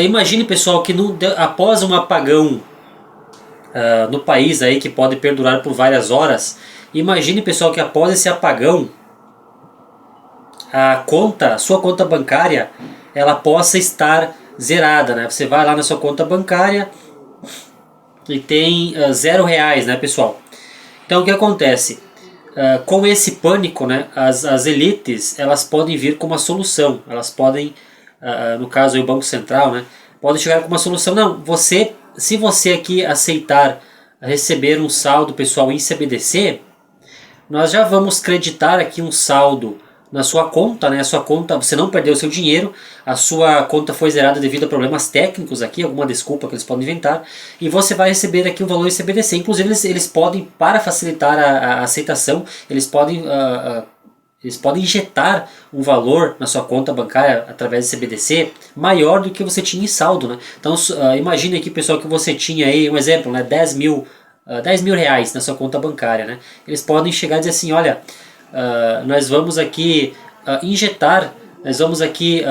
Imagine, pessoal, que após um apagão no país aí que pode perdurar por várias horas, imagine, pessoal, que após esse apagão a sua conta bancária, ela possa estar zerada, né? Você vai lá na sua conta bancária e tem R$ 0, né, pessoal? Então o que acontece? Com esse pânico, né, as elites, elas podem vir com uma solução. Elas podem, no caso aí, o Banco Central, né, pode chegar com uma solução. Não, se você aqui aceitar receber um saldo, pessoal, em CBDC, nós já vamos creditar aqui um saldo na sua conta, né? A sua conta, você não perdeu seu dinheiro, a sua conta foi zerada devido a problemas técnicos aqui, alguma desculpa que eles podem inventar, e você vai receber aqui o valor em CBDC. Inclusive eles podem, para facilitar a aceitação, eles podem injetar um valor na sua conta bancária através de CBDC maior do que você tinha em saldo, né? Então imagine aqui, pessoal, que você tinha aí, um exemplo, né, 10 mil reais na sua conta bancária, né? Eles podem chegar e dizer assim, olha, nós vamos aqui injetar, nós vamos aqui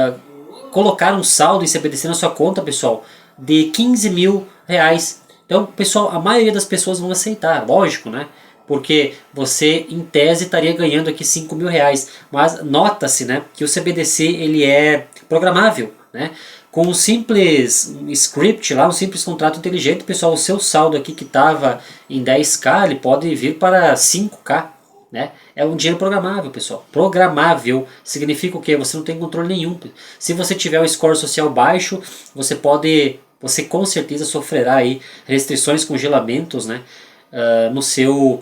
colocar um saldo em CBDC na sua conta, pessoal, de 15 mil reais. Então, pessoal, a maioria das pessoas vão aceitar, lógico, né? Porque você, em tese, estaria ganhando aqui 5 mil reais. Mas nota-se, né, que o CBDC ele é programável, né? Com um simples script lá, um simples contrato inteligente, pessoal, o seu saldo aqui que estava em 10k, ele pode vir para 5k. Né? É um dinheiro programável, pessoal. Programável significa o quê? Você não tem controle nenhum. Se você tiver um score social baixo, você com certeza sofrerá aí restrições, congelamentos, né? No seu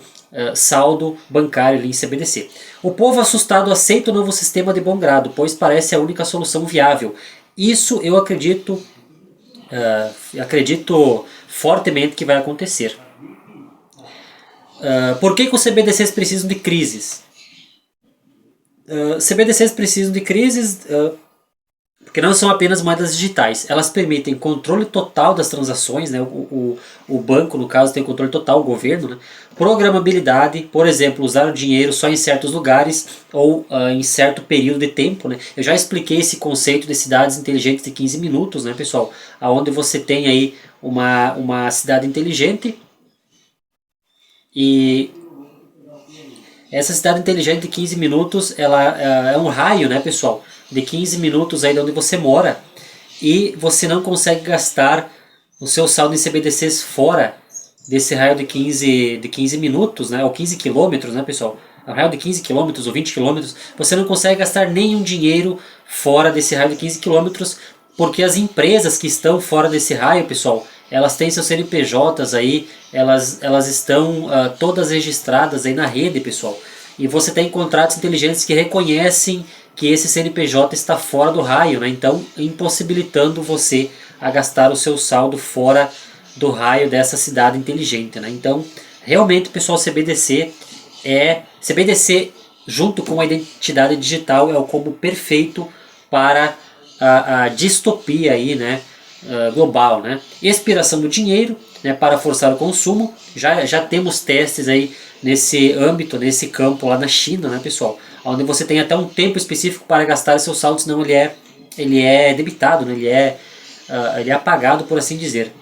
saldo bancário ali em CBDC. O povo assustado aceita o novo sistema de bom grado, pois parece a única solução viável. Isso eu acredito fortemente que vai acontecer. Por que os CBDCs precisam de crises? CBDCs precisam de crises porque não são apenas moedas digitais. Elas permitem controle total das transações, né? O banco, no caso, tem controle total, o governo. Né? Programabilidade, por exemplo, usar o dinheiro só em certos lugares ou em certo período de tempo. Né? Eu já expliquei esse conceito de cidades inteligentes de 15 minutos, né, pessoal? Onde você tem aí uma cidade inteligente e essa cidade inteligente de 15 minutos, ela é um raio, né, pessoal, de 15 minutos aí de onde você mora, e você não consegue gastar o seu saldo em CBDCs fora desse raio de 15 minutos, né, ou 15 quilômetros, né, pessoal? É um raio de 15 quilômetros ou 20 quilômetros, você não consegue gastar nenhum dinheiro fora desse raio de 15 quilômetros, porque as empresas que estão fora desse raio, pessoal, elas têm seus CNPJs aí, elas estão todas registradas aí na rede, pessoal. E você tem contratos inteligentes que reconhecem que esse CNPJ está fora do raio, né? Então impossibilitando você a gastar o seu saldo fora do raio dessa cidade inteligente, né? Então realmente, pessoal, CBDC junto com a identidade digital é o combo perfeito para a distopia aí, né? Global, né? Expiração do dinheiro, né, para forçar o consumo. Já temos testes aí nesse âmbito, nesse campo lá na China, né, pessoal? Onde você tem até um tempo específico para gastar seu saldo, senão ele é debitado, né? Ele é apagado, por assim dizer.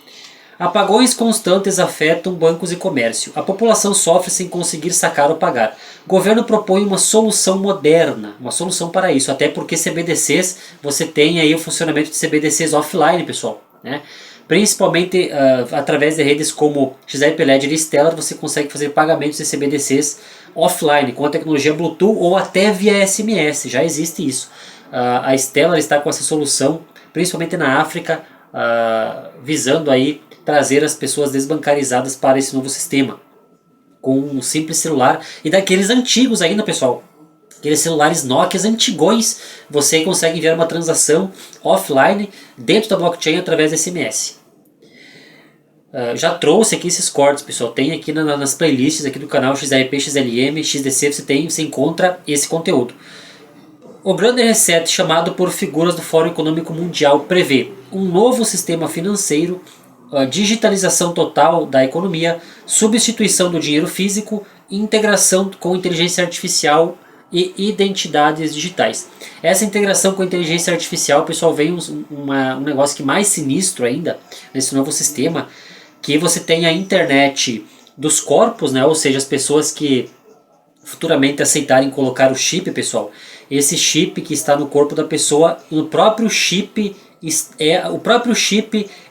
Apagões constantes afetam bancos e comércio. A população sofre sem conseguir sacar ou pagar. O governo propõe uma solução moderna, uma solução para isso, até porque CBDCs, você tem aí o funcionamento de CBDCs offline, pessoal, né? Principalmente através de redes como XRP Ledger e Stellar, você consegue fazer pagamentos de CBDCs offline, com a tecnologia Bluetooth ou até via SMS, já existe isso. A Stellar está com essa solução, principalmente na África, visando aí trazer as pessoas desbancarizadas para esse novo sistema, com um simples celular, e daqueles antigos ainda, pessoal, aqueles celulares Nokia antigões, você consegue enviar uma transação offline dentro da blockchain através de SMS. Já trouxe aqui esses cortes, pessoal, tem aqui nas playlists aqui do canal XRP, XLM, XDC, você encontra esse conteúdo. O grande reset, chamado por figuras do Fórum Econômico Mundial, prevê um novo sistema financeiro, digitalização total da economia, substituição do dinheiro físico, integração com inteligência artificial e identidades digitais. Essa integração com inteligência artificial, pessoal, vem um negócio que mais sinistro ainda nesse novo sistema, que você tem a internet dos corpos, né? Ou seja, as pessoas que futuramente aceitarem colocar o chip, pessoal, esse chip que está no corpo da pessoa, o próprio chip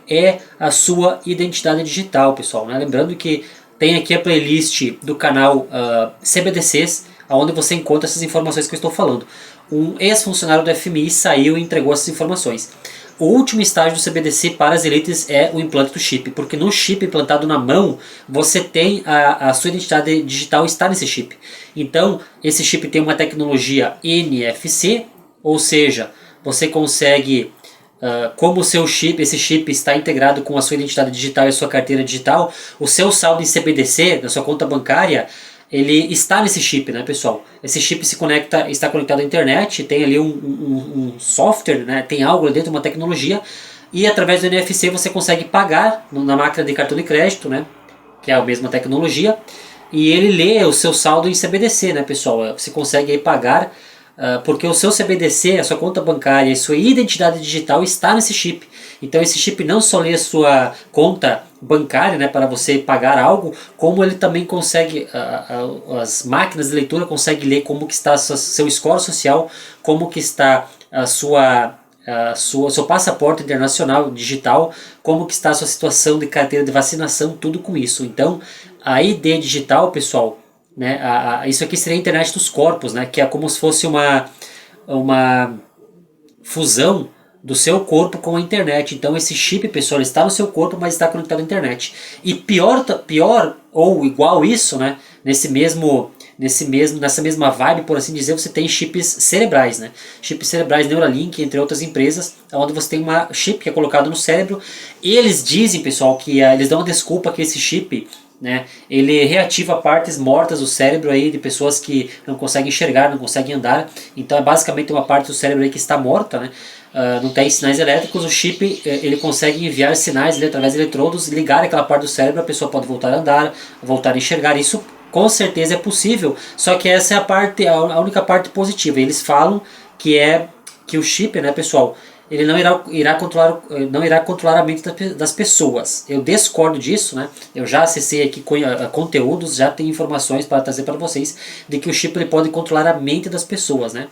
é a sua identidade digital, pessoal, né? Lembrando que tem aqui a playlist do canal CBDCs, onde você encontra essas informações que eu estou falando. Um ex-funcionário do FMI saiu e entregou essas informações. O último estágio do CBDC para as elites é o implante do chip, porque no chip implantado na mão, você tem a sua identidade digital está nesse chip. Então, esse chip tem uma tecnologia NFC, ou seja, você consegue, como o seu chip, esse chip está integrado com a sua identidade digital e a sua carteira digital, o seu saldo em CBDC, na sua conta bancária, ele está nesse chip, né, pessoal? Esse chip está conectado à internet, tem ali um software, né, tem algo dentro, uma tecnologia, e através do NFC você consegue pagar na máquina de cartão de crédito, né, que é a mesma tecnologia, e ele lê o seu saldo em CBDC, né, pessoal? Você consegue aí pagar, porque o seu CBDC, a sua conta bancária e sua identidade digital está nesse chip. Então esse chip não só lê a sua conta bancária, né, para você pagar algo, como ele também consegue, as máquinas de leitura conseguem ler como que está seu score social, como que está seu passaporte internacional digital, como que está a sua situação de carteira de vacinação, tudo com isso. Então a ID digital, pessoal, né, isso aqui seria a internet dos corpos, né, que é como se fosse uma fusão do seu corpo com a internet. Então esse chip, pessoal, está no seu corpo, mas está conectado à internet. E pior ou igual isso, né, nessa mesma vibe, por assim dizer, você tem chips cerebrais, né? Chips cerebrais Neuralink, entre outras empresas, onde você tem uma chip que é colocado no cérebro. E eles dizem, pessoal, que eles dão uma desculpa que esse chip, né, ele reativa partes mortas do cérebro aí de pessoas que não conseguem enxergar, não conseguem andar. Então é basicamente uma parte do cérebro aí que está morta, né? Não tem sinais elétricos. O chip ele consegue enviar sinais ali, através de eletrodos, ligar aquela parte do cérebro, a pessoa pode voltar a andar, voltar a enxergar. Isso com certeza é possível, só que essa é a única parte positiva. Eles falam que o chip, né, pessoal, ele não irá controlar a mente das pessoas. Eu discordo disso, né? Eu já acessei aqui conteúdos, já tem informações para trazer para vocês de que o chip ele pode controlar a mente das pessoas, né?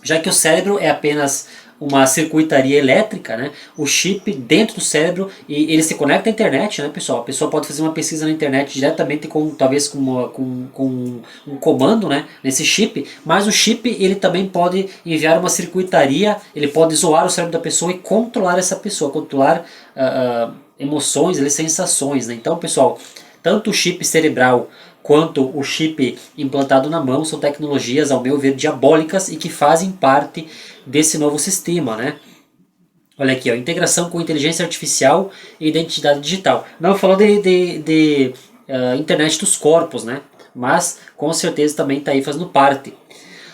Já que o cérebro é apenas uma circuitaria elétrica, né? O chip dentro do cérebro, e ele se conecta à internet, né, pessoal? A pessoa pode fazer uma pesquisa na internet diretamente talvez com um comando, né, nesse chip, mas o chip ele também pode enviar uma circuitaria, ele pode zoar o cérebro da pessoa e controlar essa pessoa, controlar emoções, sensações, né? Então, pessoal, tanto o chip cerebral quanto o chip implantado na mão são tecnologias, ao meu ver, diabólicas e que fazem parte desse novo sistema, né? Olha aqui, ó, integração com inteligência artificial e identidade digital. Não falou de internet dos corpos, né? Mas com certeza também está aí fazendo parte.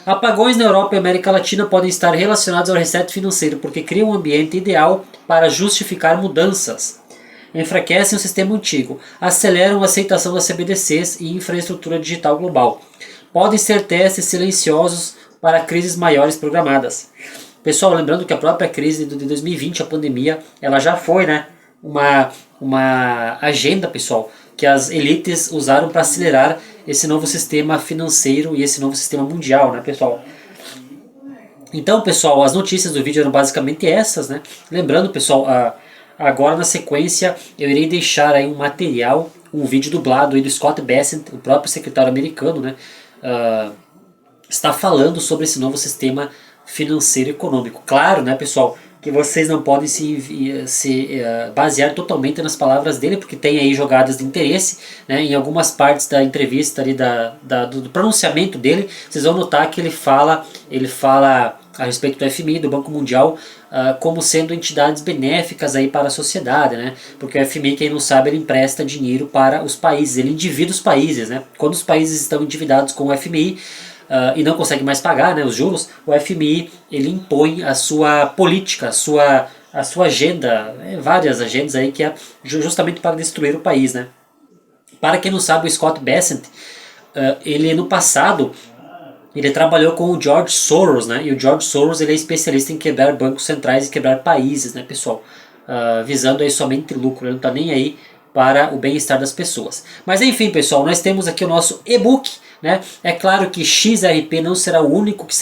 Apagões na Europa e América Latina podem estar relacionados ao reset financeiro, porque criam um ambiente ideal para justificar mudanças. Enfraquecem o sistema antigo, aceleram a aceitação das CBDCs e infraestrutura digital global. Podem ser testes silenciosos para crises maiores programadas. Pessoal, lembrando que a própria crise de 2020, a pandemia, ela já foi, né, uma agenda, pessoal, que as elites usaram para acelerar esse novo sistema financeiro e esse novo sistema mundial, né, pessoal? Então, pessoal, as notícias do vídeo eram basicamente essas, né? Lembrando, pessoal, Agora na sequência eu irei deixar aí um material, um vídeo dublado aí do Scott Bessent, o próprio secretário americano, né, está falando sobre esse novo sistema financeiro e econômico. Claro, né, pessoal, que vocês não podem se basear totalmente nas palavras dele, porque tem aí jogadas de interesse, né, em algumas partes da entrevista ali do pronunciamento dele, vocês vão notar que ele fala a respeito do FMI, do Banco Mundial, como sendo entidades benéficas aí para a sociedade, né? Porque o FMI, quem não sabe, ele empresta dinheiro para os países, ele endivida os países, né? Quando os países estão endividados com o FMI, e não consegue mais pagar, né, os juros, o FMI ele impõe a sua política, a sua agenda, várias agendas aí que é justamente para destruir o país, né. Para quem não sabe, o Scott Bessent, ele no passado ele trabalhou com o George Soros, né, e o George Soros ele é especialista em quebrar bancos centrais e quebrar países, né, pessoal, visando aí somente lucro, ele não está nem aí para o bem-estar das pessoas. Mas enfim, pessoal, nós temos aqui o nosso e-book, né? É claro que XRP não será o único que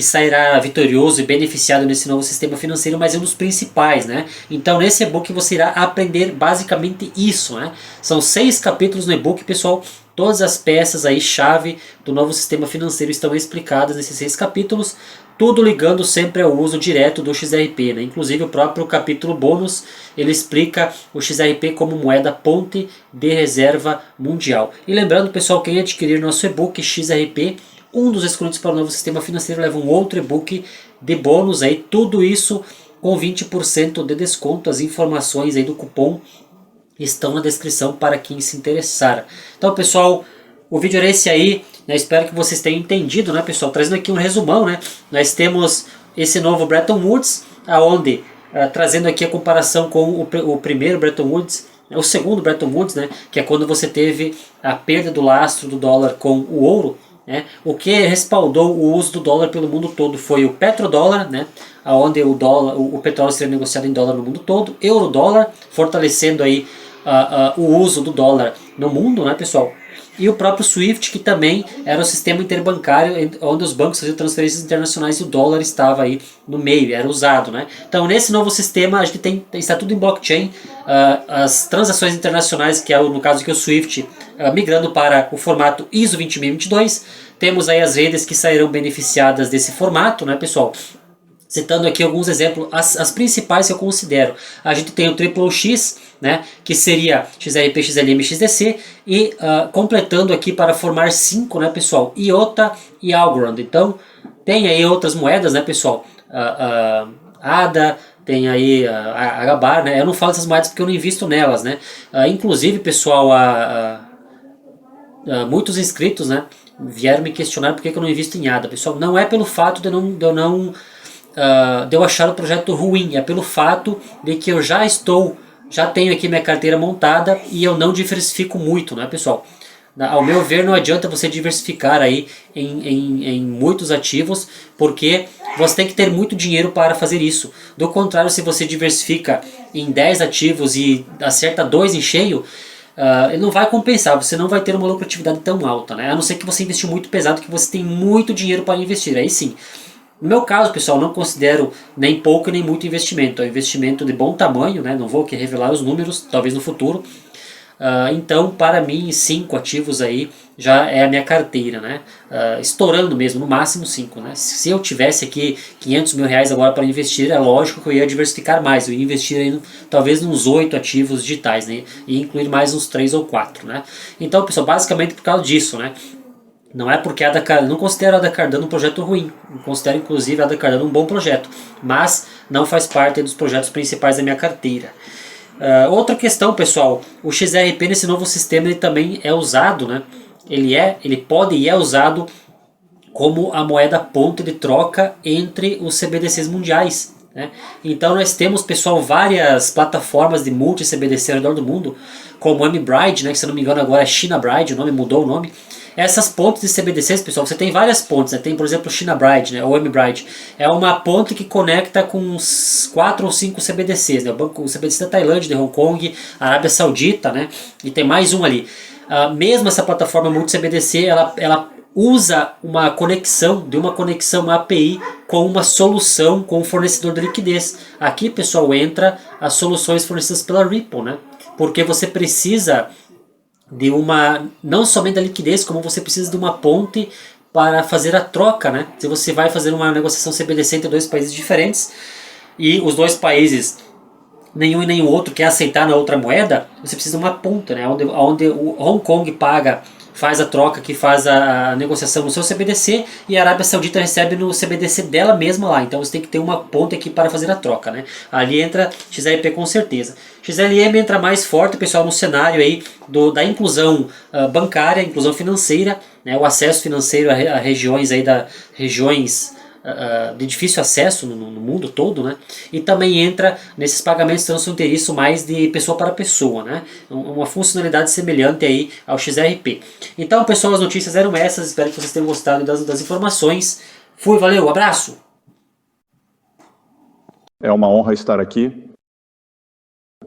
sairá vitorioso e beneficiado nesse novo sistema financeiro, mas é um dos principais, né? Então nesse e-book você irá aprender basicamente isso, né? São 6 capítulos no e-book, pessoal. Todas as peças aí chave do novo sistema financeiro estão explicadas nesses 6 capítulos, tudo ligando sempre ao uso direto do XRP, né? Inclusive o próprio capítulo bônus, ele explica o XRP como moeda ponte de reserva mundial. E lembrando, pessoal, quem adquirir nosso e-book XRP, um dos escolhidos para o novo sistema financeiro, leva um outro e-book de bônus, aí, tudo isso com 20% de desconto. As informações aí do cupom estão na descrição para quem se interessar. Então, pessoal, o vídeo era esse aí, né? Espero que vocês tenham entendido, né, pessoal? Trazendo aqui um resumão, né? Nós temos esse novo Bretton Woods, aonde trazendo aqui a comparação com o primeiro Bretton Woods, o segundo Bretton Woods, né, que é quando você teve a perda do lastro do dólar com o ouro, né? O que respaldou o uso do dólar pelo mundo todo foi o petrodólar, né, onde o petróleo seria negociado em dólar no mundo todo, euro-dólar, fortalecendo aí o uso do dólar no mundo, né, pessoal? E o próprio SWIFT, que também era o sistema interbancário onde os bancos faziam transferências internacionais e o dólar estava aí no meio, era usado, né? Então nesse novo sistema a gente está tudo em blockchain, as transações internacionais, que é no caso aqui o SWIFT, migrando para o formato ISO 20022, temos aí as redes que sairão beneficiadas desse formato, né, pessoal? Citando aqui alguns exemplos, as principais que eu considero. A gente tem o XXX, né, que seria XRP, XLM, XDC, e completando aqui para formar 5, né, pessoal, IOTA e Algorand. Então, tem aí outras moedas, né, pessoal, ADA, tem aí a HBAR, né, eu não falo dessas moedas porque eu não invisto nelas, né, inclusive, pessoal, muitos inscritos, né, vieram me questionar por que eu não invisto em ADA, pessoal. Não é pelo fato de eu achar o projeto ruim, é pelo fato de que eu já tenho aqui minha carteira montada e eu não diversifico muito, né, pessoal? Ao meu ver, não adianta você diversificar aí em muitos ativos, porque você tem que ter muito dinheiro para fazer isso. Do contrário, se você diversifica em 10 ativos e acerta 2 em cheio, ele não vai compensar, você não vai ter uma lucratividade tão alta, né? A não ser que você investiu muito pesado, que você tem muito dinheiro para investir, aí sim. No meu caso, pessoal, não considero nem pouco nem muito investimento. É um investimento de bom tamanho, né? Não vou aqui revelar os números, talvez no futuro. Então, para mim, 5 ativos aí já é a minha carteira, né? Estourando mesmo, no máximo 5, né? Se eu tivesse aqui 500 mil reais agora para investir, é lógico que eu ia diversificar mais. Eu ia investir aí talvez nos 8 ativos digitais, né? E incluir mais uns 3 ou 4, né? Então, pessoal, basicamente por causa disso, né? Não é porque não considero a Ada Cardano um projeto ruim, considero inclusive a Ada Cardano um bom projeto, mas não faz parte dos projetos principais da minha carteira. Outra questão, pessoal, o XRP nesse novo sistema ele também é usado, né? Ele pode e é usado como a moeda ponte de troca entre os CBDCs mundiais, né? Então nós temos, pessoal, várias plataformas de multi-CBDC ao redor do mundo, como o mBride, né, que se não me engano agora é ChinaBride, o nome mudou o nome. Essas pontes de CBDCs, pessoal, você tem várias pontes, né? Tem, por exemplo, o ChinaBride, né? Ou mBride. É uma ponte que conecta com uns 4 ou 5 CBDCs, né? O CBDC da Tailândia, de Hong Kong, Arábia Saudita, né? E tem mais um ali. Mesmo essa plataforma multi-CBDC, ela usa uma conexão API com uma solução com o fornecedor de liquidez. Aqui, pessoal, entra as soluções fornecidas pela Ripple, né? Porque você precisa de não somente da liquidez, como você precisa de uma ponte para fazer a troca, né? Se você vai fazer uma negociação CBDC entre dois países diferentes e os dois países, nenhum e nenhum outro, quer aceitar na outra moeda, você precisa de uma ponte, né? Onde o Hong Kong faz a troca, que faz a negociação no seu CBDC, e a Arábia Saudita recebe no CBDC dela mesma lá. Então você tem que ter uma ponte aqui para fazer a troca, né? Ali entra XRP com certeza. XLM entra mais forte, pessoal, no cenário aí da inclusão bancária, inclusão financeira, né? O acesso financeiro a regiões aí de difícil acesso no mundo todo, né? E também entra nesses pagamentos transfronteiriços mais de pessoa para pessoa, né? Uma funcionalidade semelhante aí ao XRP. Então, pessoal, as notícias eram essas. Espero que vocês tenham gostado das informações. Fui, valeu, abraço! É uma honra estar aqui.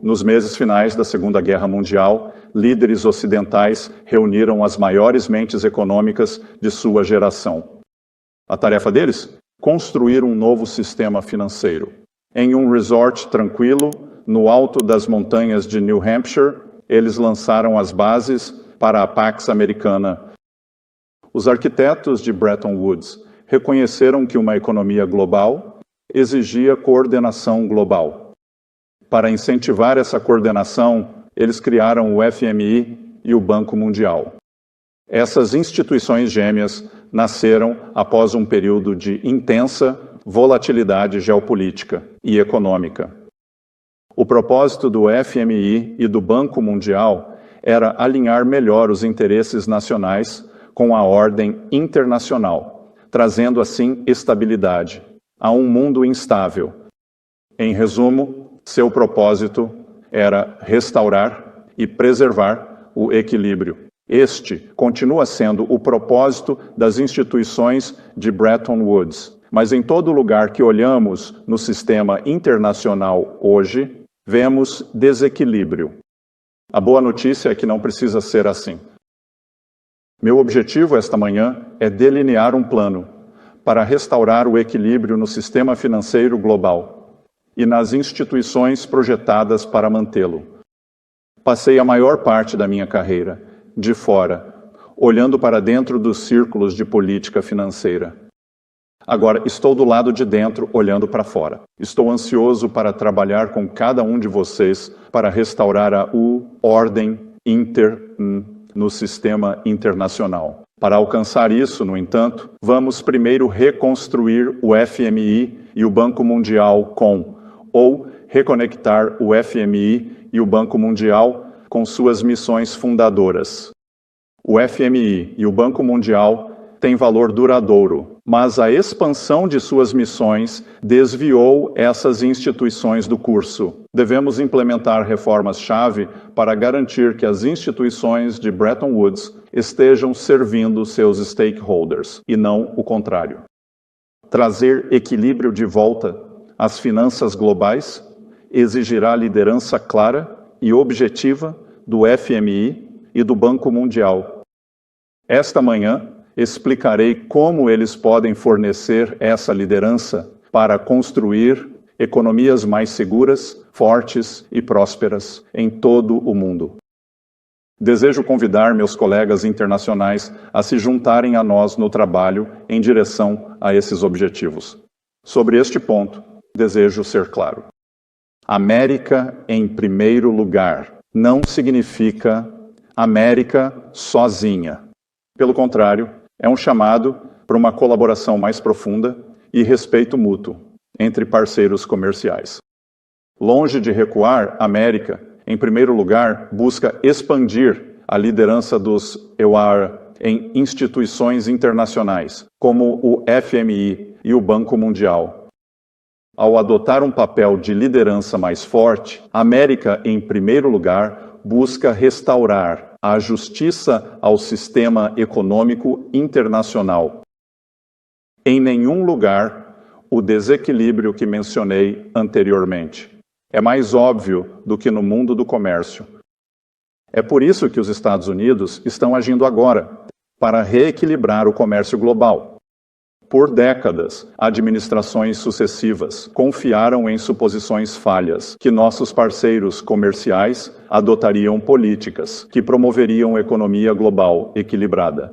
Nos meses finais da Segunda Guerra Mundial, líderes ocidentais reuniram as maiores mentes econômicas de sua geração. A tarefa deles? Construir um novo sistema financeiro. Em um resort tranquilo, no alto das montanhas de New Hampshire, eles lançaram as bases para a Pax Americana. Os arquitetos de Bretton Woods reconheceram que uma economia global exigia coordenação global. Para incentivar essa coordenação, eles criaram o FMI e o Banco Mundial. Essas instituições gêmeas nasceram após um período de intensa volatilidade geopolítica e econômica. O propósito do FMI e do Banco Mundial era alinhar melhor os interesses nacionais com a ordem internacional, trazendo assim estabilidade a um mundo instável. Em resumo, seu propósito era restaurar e preservar o equilíbrio. Este continua sendo o propósito das instituições de Bretton Woods. Mas em todo lugar que olhamos no sistema internacional hoje, vemos desequilíbrio. A boa notícia é que não precisa ser assim. Meu objetivo esta manhã é delinear um plano para restaurar o equilíbrio no sistema financeiro global e nas instituições projetadas para mantê-lo. Passei a maior parte da minha carreira de fora, olhando para dentro dos círculos de política financeira. Agora, estou do lado de dentro, olhando para fora. Estou ansioso para trabalhar com cada um de vocês para restaurar a ordem no sistema internacional. Para alcançar isso, no entanto, vamos primeiro reconstruir o FMI e o Banco Mundial ou reconectar o FMI e o Banco Mundial com suas missões fundadoras. O FMI e o Banco Mundial têm valor duradouro, mas a expansão de suas missões desviou essas instituições do curso. Devemos implementar reformas-chave para garantir que as instituições de Bretton Woods estejam servindo seus stakeholders, e não o contrário. Trazer equilíbrio de volta às finanças globais exigirá liderança clara e objetiva do FMI e do Banco Mundial. Esta manhã, explicarei como eles podem fornecer essa liderança para construir economias mais seguras, fortes e prósperas em todo o mundo. Desejo convidar meus colegas internacionais a se juntarem a nós no trabalho em direção a esses objetivos. Sobre este ponto, desejo ser claro. América em primeiro lugar não significa América sozinha. Pelo contrário, é um chamado para uma colaboração mais profunda e respeito mútuo entre parceiros comerciais. Longe de recuar, a América, em primeiro lugar, busca expandir a liderança dos EUR em instituições internacionais, como o FMI e o Banco Mundial. Ao adotar um papel de liderança mais forte, a América, em primeiro lugar, busca restaurar a justiça ao sistema econômico internacional. Em nenhum lugar, o desequilíbrio que mencionei anteriormente. É mais óbvio do que no mundo do comércio. É por isso que os Estados Unidos estão agindo agora, para reequilibrar o comércio global. Por décadas, administrações sucessivas confiaram em suposições falhas que nossos parceiros comerciais adotariam políticas que promoveriam economia global equilibrada.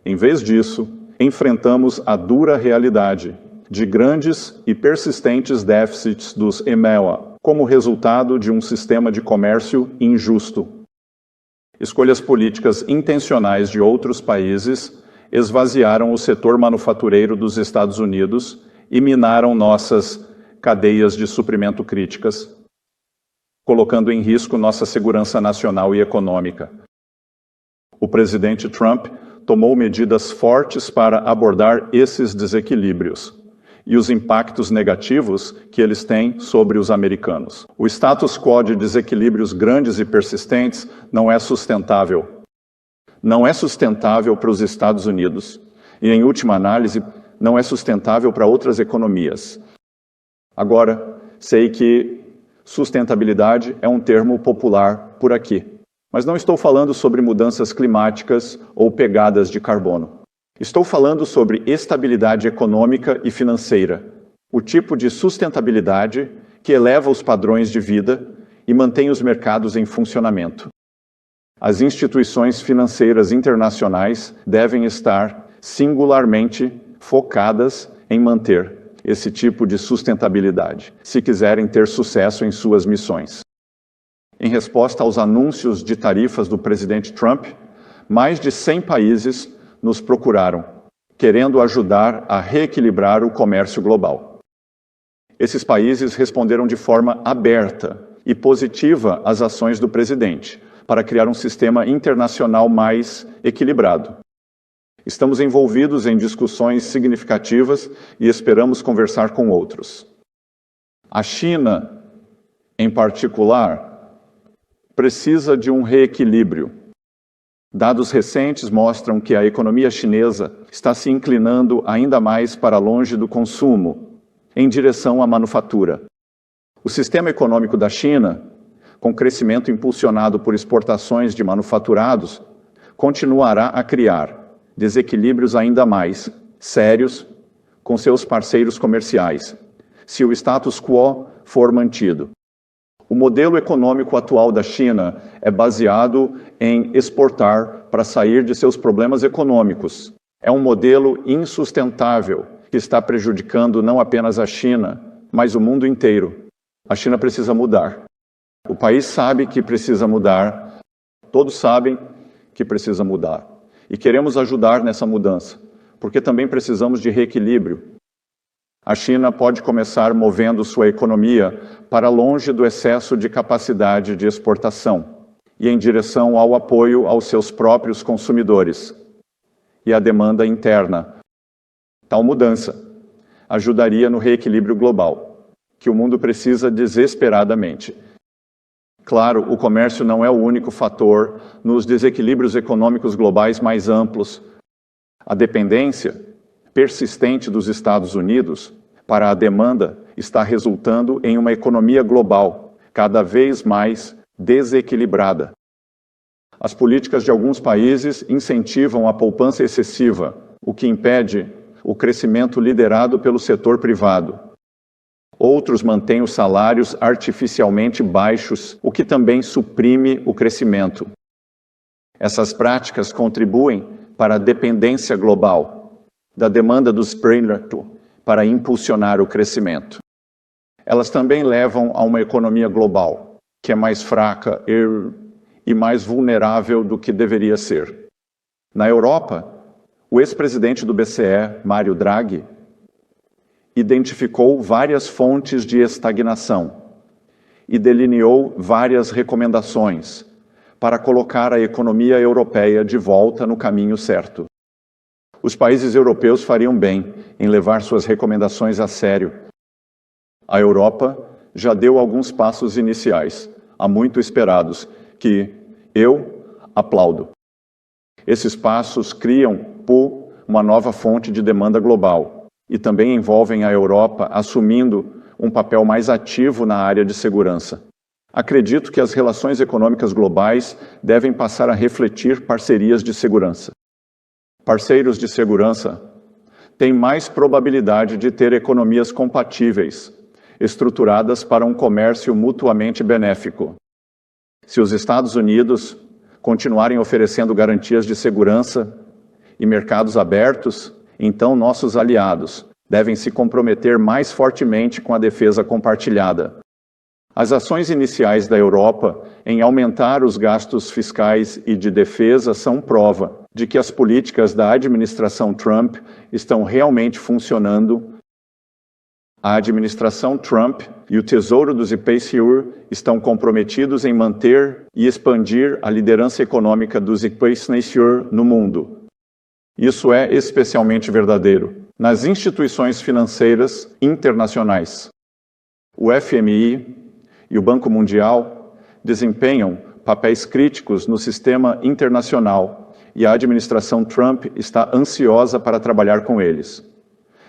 Em vez disso, enfrentamos a dura realidade de grandes e persistentes déficits dos EMEA, como resultado de um sistema de comércio injusto. Escolhas políticas intencionais de outros países esvaziaram o setor manufatureiro dos Estados Unidos e minaram nossas cadeias de suprimento críticas, colocando em risco nossa segurança nacional e econômica. O presidente Trump tomou medidas fortes para abordar esses desequilíbrios e os impactos negativos que eles têm sobre os americanos. O status quo de desequilíbrios grandes e persistentes não é sustentável. Não é sustentável para os Estados Unidos e, em última análise, não é sustentável para outras economias. Agora, sei que sustentabilidade é um termo popular por aqui, mas não estou falando sobre mudanças climáticas ou pegadas de carbono. Estou falando sobre estabilidade econômica e financeira, o tipo de sustentabilidade que eleva os padrões de vida e mantém os mercados em funcionamento. As instituições financeiras internacionais devem estar singularmente focadas em manter esse tipo de sustentabilidade, se quiserem ter sucesso em suas missões. Em resposta aos anúncios de tarifas do presidente Trump, mais de 100 países nos procuraram, querendo ajudar a reequilibrar o comércio global. Esses países responderam de forma aberta e positiva às ações do presidente, para criar um sistema internacional mais equilibrado. Estamos envolvidos em discussões significativas e esperamos conversar com outros. A China, em particular, precisa de um reequilíbrio. Dados recentes mostram que a economia chinesa está se inclinando ainda mais para longe do consumo, em direção à manufatura. O sistema econômico da China, com crescimento impulsionado por exportações de manufaturados, continuará a criar desequilíbrios ainda mais sérios com seus parceiros comerciais, se o status quo for mantido. O modelo econômico atual da China é baseado em exportar para sair de seus problemas econômicos. É um modelo insustentável que está prejudicando não apenas a China, mas o mundo inteiro. A China precisa mudar. O país sabe que precisa mudar, todos sabem que precisa mudar. E queremos ajudar nessa mudança, porque também precisamos de reequilíbrio. A China pode começar movendo sua economia para longe do excesso de capacidade de exportação e em direção ao apoio aos seus próprios consumidores e à demanda interna. Tal mudança ajudaria no reequilíbrio global, que o mundo precisa desesperadamente. Claro, o comércio não é o único fator nos desequilíbrios econômicos globais mais amplos. A dependência persistente dos Estados Unidos para a demanda está resultando em uma economia global cada vez mais desequilibrada. As políticas de alguns países incentivam a poupança excessiva, o que impede o crescimento liderado pelo setor privado. Outros mantêm os salários artificialmente baixos, o que também suprime o crescimento. Essas práticas contribuem para a dependência global, da demanda dos privados para impulsionar o crescimento. Elas também levam a uma economia global, que é mais fraca e mais vulnerável do que deveria ser. Na Europa, o ex-presidente do BCE, Mário Draghi, identificou várias fontes de estagnação e delineou várias recomendações para colocar a economia europeia de volta no caminho certo. Os países europeus fariam bem em levar suas recomendações a sério. A Europa já deu alguns passos iniciais, há muito esperados, que eu aplaudo. Esses passos criam uma nova fonte de demanda global e também envolvem a Europa assumindo um papel mais ativo na área de segurança. Acredito que as relações econômicas globais devem passar a refletir parcerias de segurança. Parceiros de segurança têm mais probabilidade de ter economias compatíveis, estruturadas para um comércio mutuamente benéfico. Se os Estados Unidos continuarem oferecendo garantias de segurança e mercados abertos, então nossos aliados devem se comprometer mais fortemente com a defesa compartilhada. As ações iniciais da Europa em aumentar os gastos fiscais e de defesa são prova de que as políticas da administração Trump estão realmente funcionando. A administração Trump e o Tesouro dos IPCUR estão comprometidos em manter e expandir a liderança econômica dos IPCUR no mundo. Isso é especialmente verdadeiro nas instituições financeiras internacionais. O FMI e o Banco Mundial desempenham papéis críticos no sistema internacional e a administração Trump está ansiosa para trabalhar com eles,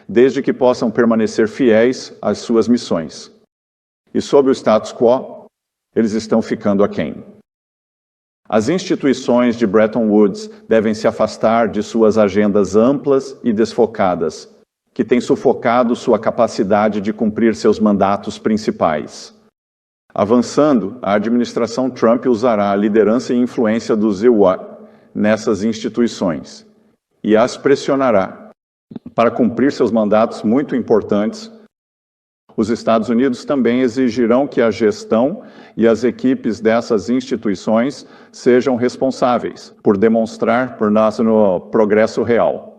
desde que possam permanecer fiéis às suas missões. E sob o status quo, eles estão ficando aquém. As instituições de Bretton Woods devem se afastar de suas agendas amplas e desfocadas, que têm sufocado sua capacidade de cumprir seus mandatos principais. Avançando, a administração Trump usará a liderança e influência do ZWA nessas instituições e as pressionará para cumprir seus mandatos muito importantes. Os Estados Unidos também exigirão que a gestão e as equipes dessas instituições sejam responsáveis por demonstrar por nós no progresso real.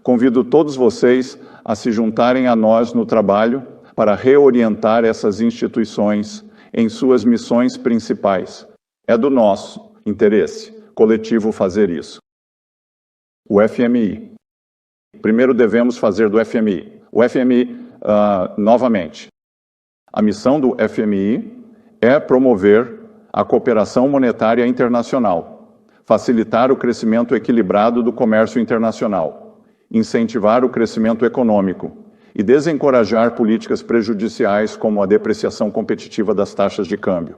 Convido todos vocês a se juntarem a nós no trabalho para reorientar essas instituições em suas missões principais. É do nosso interesse coletivo fazer isso. O FMI. Primeiro devemos fazer do FMI. O FMI, novamente, a missão do FMI é promover a cooperação monetária internacional, facilitar o crescimento equilibrado do comércio internacional, incentivar o crescimento econômico e desencorajar políticas prejudiciais como a depreciação competitiva das taxas de câmbio.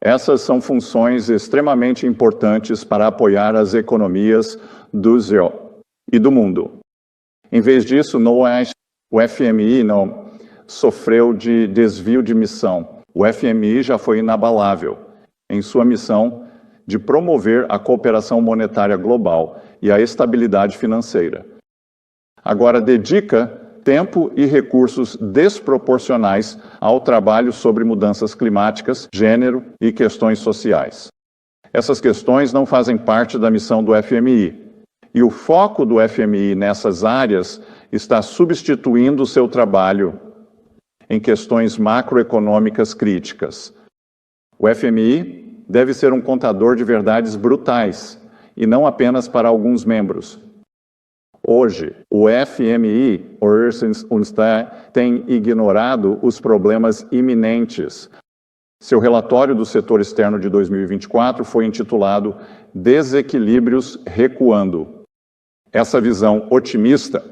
Essas são funções extremamente importantes para apoiar as economias do ZEO e do mundo. Em vez disso, o FMI não sofreu de desvio de missão. O FMI já foi inabalável em sua missão de promover a cooperação monetária global e a estabilidade financeira. Agora dedica tempo e recursos desproporcionais ao trabalho sobre mudanças climáticas, gênero e questões sociais. Essas questões não fazem parte da missão do FMI, e o foco do FMI nessas áreas está substituindo o seu trabalho em questões macroeconômicas críticas. O FMI deve ser um contador de verdades brutais, e não apenas para alguns membros. Hoje, o FMI, tem ignorado os problemas iminentes. Seu relatório do setor externo de 2024 foi intitulado Desequilíbrios Recuando. Essa visão otimista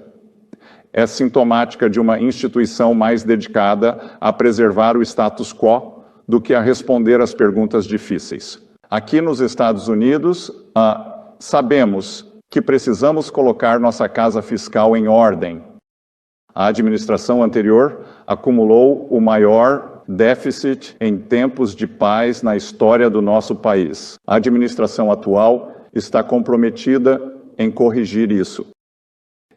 é sintomática de uma instituição mais dedicada a preservar o status quo do que a responder às perguntas difíceis. Aqui nos Estados Unidos, sabemos que precisamos colocar nossa casa fiscal em ordem. A administração anterior acumulou o maior déficit em tempos de paz na história do nosso país. A administração atual está comprometida em corrigir isso.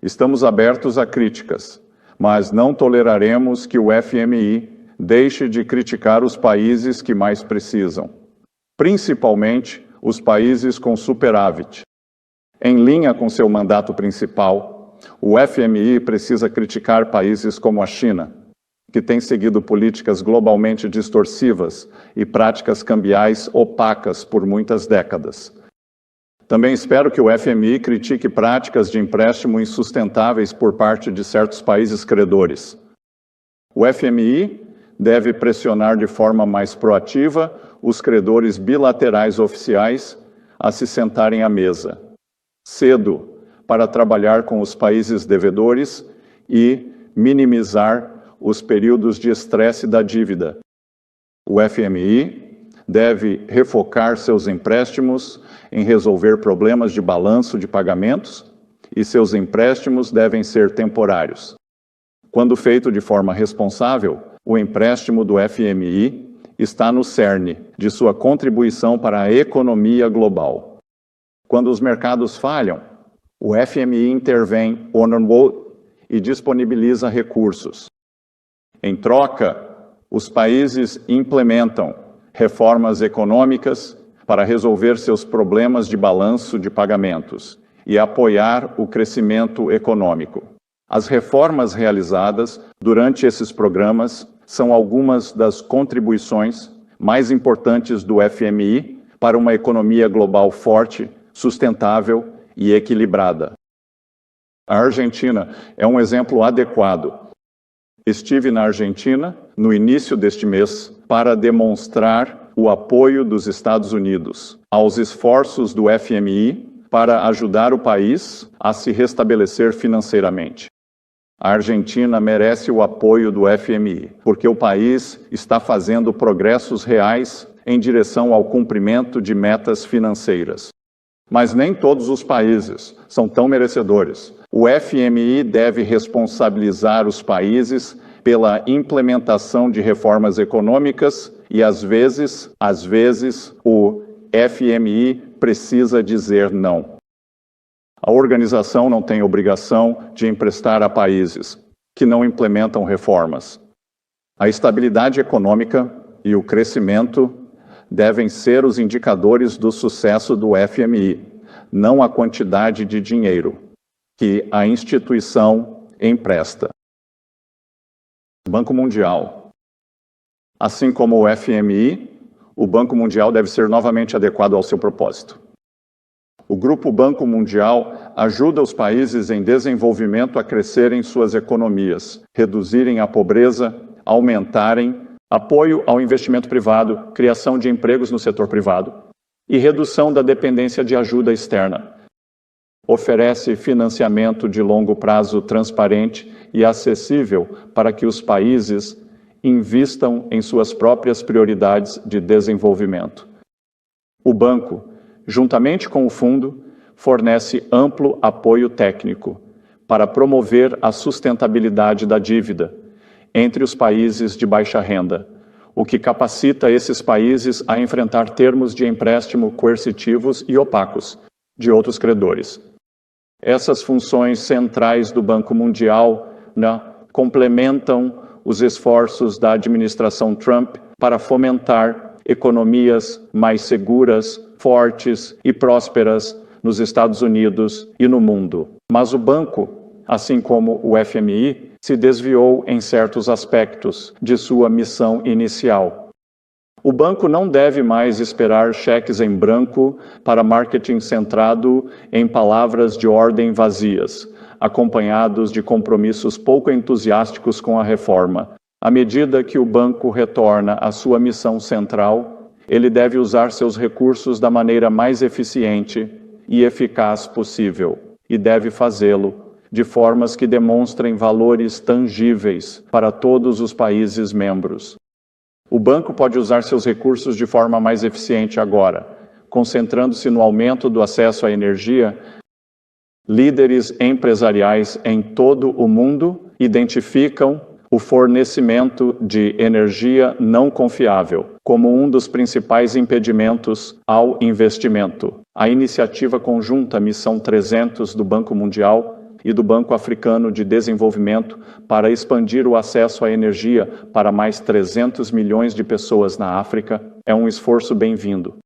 Estamos abertos a críticas, mas não toleraremos que o FMI deixe de criticar os países que mais precisam, principalmente os países com superávit. Em linha com seu mandato principal, o FMI precisa criticar países como a China, que tem seguido políticas globalmente distorsivas e práticas cambiais opacas por muitas décadas. Também espero que o FMI critique práticas de empréstimo insustentáveis por parte de certos países credores. O FMI deve pressionar de forma mais proativa os credores bilaterais oficiais a se sentarem à mesa cedo para trabalhar com os países devedores e minimizar os períodos de estresse da dívida. O FMI deve refocar seus empréstimos em resolver problemas de balanço de pagamentos e seus empréstimos devem ser temporários. Quando feito de forma responsável, o empréstimo do FMI está no cerne de sua contribuição para a economia global. Quando os mercados falham, o FMI intervém e disponibiliza recursos. Em troca, os países implementam reformas econômicas para resolver seus problemas de balanço de pagamentos e apoiar o crescimento econômico. As reformas realizadas durante esses programas são algumas das contribuições mais importantes do FMI para uma economia global forte, sustentável e equilibrada. A Argentina é um exemplo adequado. Estive na Argentina no início deste mês para demonstrar o apoio dos Estados Unidos aos esforços do FMI para ajudar o país a se restabelecer financeiramente. A Argentina merece o apoio do FMI, porque o país está fazendo progressos reais em direção ao cumprimento de metas financeiras. Mas nem todos os países são tão merecedores. O FMI deve responsabilizar os países pela implementação de reformas econômicas e, às vezes, o FMI precisa dizer não. A organização não tem obrigação de emprestar a países que não implementam reformas. A estabilidade econômica e o crescimento devem ser os indicadores do sucesso do FMI, não a quantidade de dinheiro que a instituição empresta. Banco Mundial. Assim como o FMI, o Banco Mundial deve ser novamente adequado ao seu propósito. O Grupo Banco Mundial ajuda os países em desenvolvimento a crescerem suas economias, reduzirem a pobreza, aumentarem apoio ao investimento privado, criação de empregos no setor privado e redução da dependência de ajuda externa. Oferece financiamento de longo prazo transparente e acessível para que os países invistam em suas próprias prioridades de desenvolvimento. O banco, juntamente com o fundo, fornece amplo apoio técnico para promover a sustentabilidade da dívida entre os países de baixa renda, o que capacita esses países a enfrentar termos de empréstimo coercitivos e opacos de outros credores. Essas funções centrais do Banco Mundial complementam os esforços da administração Trump para fomentar economias mais seguras, fortes e prósperas nos Estados Unidos e no mundo. Mas o banco, assim como o FMI, se desviou em certos aspectos de sua missão inicial. O banco não deve mais esperar cheques em branco para marketing centrado em palavras de ordem vazias, acompanhados de compromissos pouco entusiásticos com a reforma. À medida que o banco retorna à sua missão central, ele deve usar seus recursos da maneira mais eficiente e eficaz possível, e deve fazê-lo de formas que demonstrem valores tangíveis para todos os países membros. O banco pode usar seus recursos de forma mais eficiente agora, concentrando-se no aumento do acesso à energia. Líderes empresariais em todo o mundo identificam o fornecimento de energia não confiável como um dos principais impedimentos ao investimento. A iniciativa conjunta Missão 300 do Banco Mundial e do Banco Africano de Desenvolvimento para expandir o acesso à energia para mais 300 milhões de pessoas na África é um esforço bem-vindo.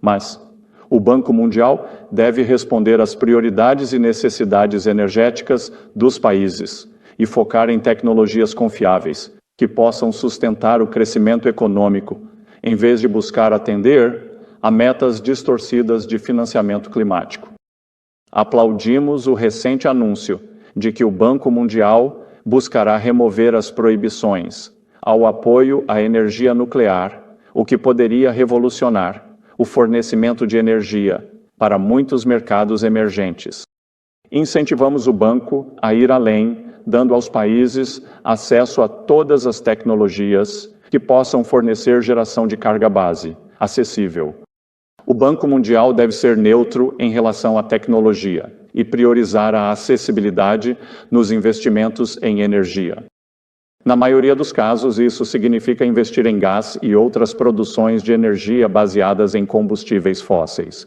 Mas o Banco Mundial deve responder às prioridades e necessidades energéticas dos países e focar em tecnologias confiáveis que possam sustentar o crescimento econômico, em vez de buscar atender a metas distorcidas de financiamento climático. Aplaudimos o recente anúncio de que o Banco Mundial buscará remover as proibições ao apoio à energia nuclear, o que poderia revolucionar o fornecimento de energia para muitos mercados emergentes. Incentivamos o banco a ir além, dando aos países acesso a todas as tecnologias que possam fornecer geração de carga base, acessível. O Banco Mundial deve ser neutro em relação à tecnologia e priorizar a acessibilidade nos investimentos em energia. Na maioria dos casos, isso significa investir em gás e outras produções de energia baseadas em combustíveis fósseis.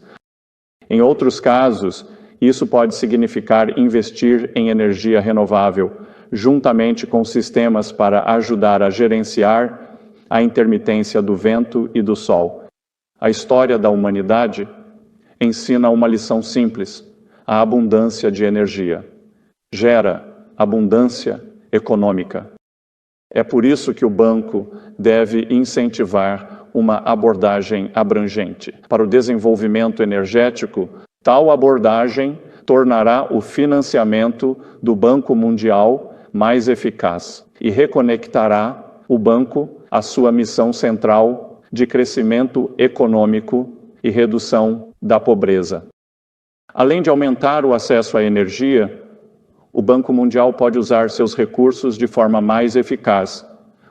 Em outros casos, isso pode significar investir em energia renovável, juntamente com sistemas para ajudar a gerenciar a intermitência do vento e do sol. A história da humanidade ensina uma lição simples: a abundância de energia gera abundância econômica. É por isso que o banco deve incentivar uma abordagem abrangente. Para o desenvolvimento energético, tal abordagem tornará o financiamento do Banco Mundial mais eficaz e reconectará o banco à sua missão central de crescimento econômico e redução da pobreza. Além de aumentar o acesso à energia, o Banco Mundial pode usar seus recursos de forma mais eficaz,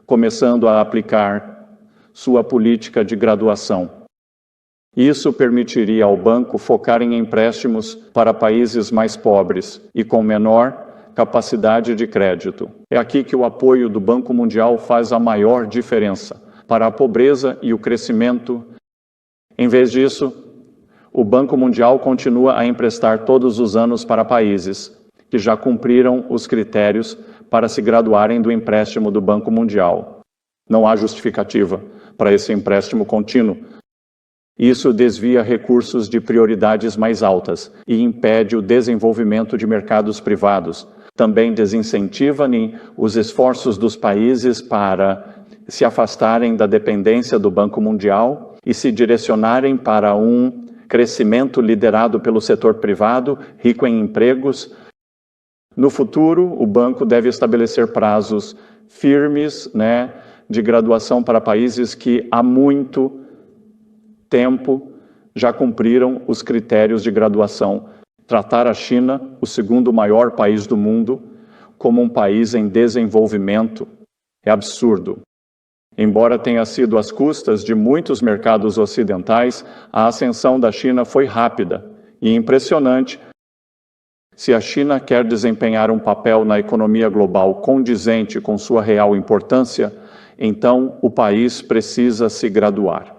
começando a aplicar sua política de graduação. Isso permitiria ao banco focar em empréstimos para países mais pobres e com menor capacidade de crédito. É aqui que o apoio do Banco Mundial faz a maior diferença para a pobreza e o crescimento. Em vez disso, o Banco Mundial continua a emprestar todos os anos para países que já cumpriram os critérios para se graduarem do empréstimo do Banco Mundial. Não há justificativa para esse empréstimo contínuo. Isso desvia recursos de prioridades mais altas e impede o desenvolvimento de mercados privados. Também desincentiva os esforços dos países para se afastarem da dependência do Banco Mundial e se direcionarem para um crescimento liderado pelo setor privado, rico em empregos. No futuro, o banco deve estabelecer prazos firmes, de graduação para países que há muito tempo já cumpriram os critérios de graduação. Tratar a China, o segundo maior país do mundo, como um país em desenvolvimento é absurdo. Embora tenha sido às custas de muitos mercados ocidentais, a ascensão da China foi rápida e impressionante. Se a China quer desempenhar um papel na economia global condizente com sua real importância, então o país precisa se graduar.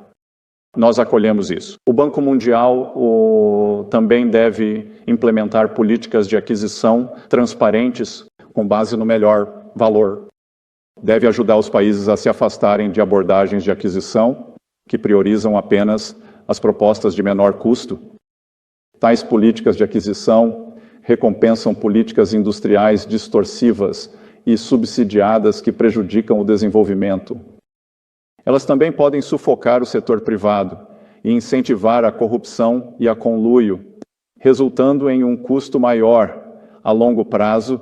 Nós acolhemos isso. O Banco Mundial também deve implementar políticas de aquisição transparentes com base no melhor valor. Deve ajudar os países a se afastarem de abordagens de aquisição que priorizam apenas as propostas de menor custo. Tais políticas de aquisição recompensam políticas industriais distorsivas e subsidiadas que prejudicam o desenvolvimento. Elas também podem sufocar o setor privado e incentivar a corrupção e a conluio, resultando em um custo maior a longo prazo.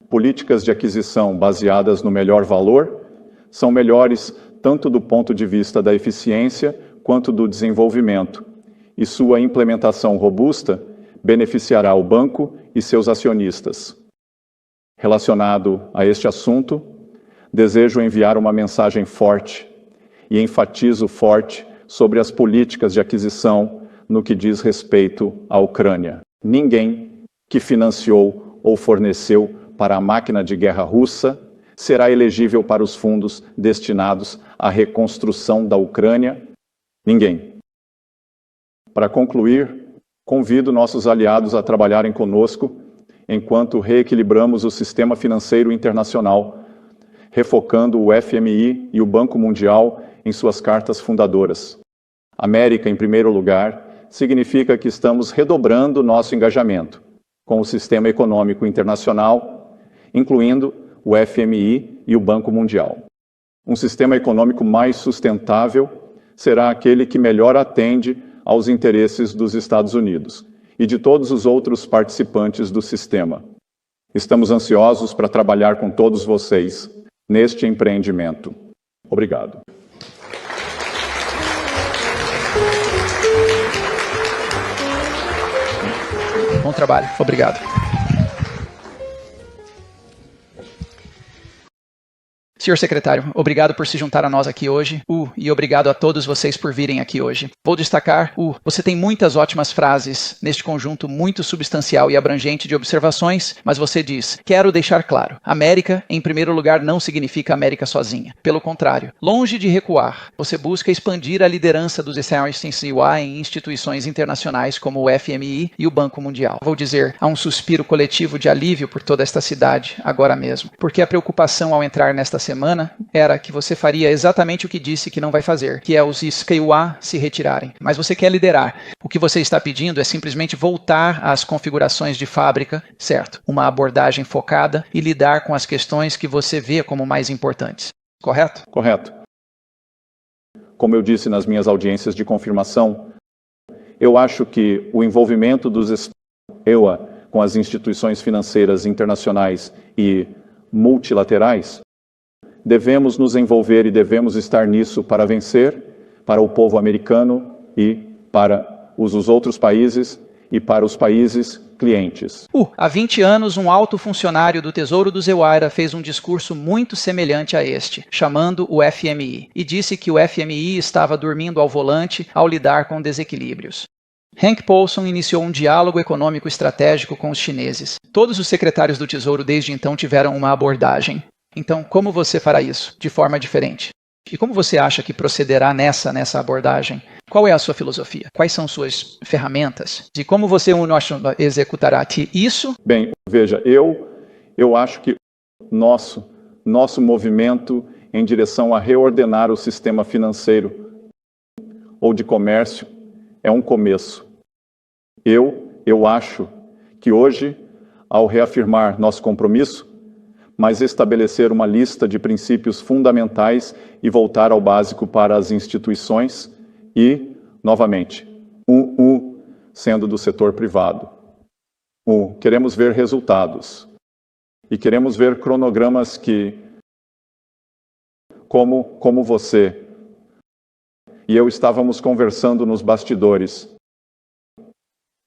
Políticas de aquisição baseadas no melhor valor são melhores tanto do ponto de vista da eficiência quanto do desenvolvimento, e sua implementação robusta beneficiará o banco e seus acionistas. Relacionado a este assunto, desejo enviar uma mensagem forte e enfatizo forte sobre as políticas de aquisição no que diz respeito à Ucrânia. Ninguém que financiou ou forneceu para a máquina de guerra russa será elegível para os fundos destinados à reconstrução da Ucrânia. Ninguém. Para concluir, convido nossos aliados a trabalharem conosco enquanto reequilibramos o sistema financeiro internacional, refocando o FMI e o Banco Mundial em suas cartas fundadoras. América, em primeiro lugar, significa que estamos redobrando nosso engajamento com o sistema econômico internacional, incluindo o FMI e o Banco Mundial. Um sistema econômico mais sustentável será aquele que melhor atende aos interesses dos Estados Unidos e de todos os outros participantes do sistema. Estamos ansiosos para trabalhar com todos vocês neste empreendimento. Obrigado. Bom trabalho. Obrigado. Senhor secretário, obrigado por se juntar a nós aqui hoje. E obrigado a todos vocês por virem aqui hoje. Vou destacar, você tem muitas ótimas frases neste conjunto muito substancial e abrangente de observações, mas você diz, quero deixar claro, América, em primeiro lugar, não significa América sozinha. Pelo contrário, longe de recuar, você busca expandir a liderança dos SAICWA em instituições internacionais como o FMI e o Banco Mundial. Vou dizer, há um suspiro coletivo de alívio por toda esta cidade, agora mesmo, porque a preocupação ao entrar nesta semana era que você faria exatamente o que disse que não vai fazer, que é os SKUA se retirarem. Mas você quer liderar. O que você está pedindo é simplesmente voltar às configurações de fábrica, certo? Uma abordagem focada e lidar com as questões que você vê como mais importantes. Correto? Correto. Como eu disse nas minhas audiências de confirmação, eu acho que o envolvimento dos EUA com as instituições financeiras internacionais e multilaterais, devemos nos envolver e devemos estar nisso para vencer, para o povo americano e para os outros países e para os países clientes. Há 20 anos, um alto funcionário do Tesouro do Zewaira fez um discurso muito semelhante a este, chamando o FMI, e disse que o FMI estava dormindo ao volante ao lidar com desequilíbrios. Hank Paulson iniciou um diálogo econômico estratégico com os chineses. Todos os secretários do Tesouro desde então tiveram uma abordagem. Então, como você fará isso, de forma diferente? E como você acha que procederá nessa abordagem? Qual é a sua filosofia? Quais são suas ferramentas? E como você executará isso? Bem, veja, eu acho que nosso movimento em direção a reordenar o sistema financeiro ou de comércio é um começo. Eu acho que hoje, ao reafirmar nosso compromisso, mas estabelecer uma lista de princípios fundamentais e voltar ao básico para as instituições e, novamente, sendo do setor privado. Queremos ver resultados e queremos ver cronogramas que, como você e eu estávamos conversando nos bastidores.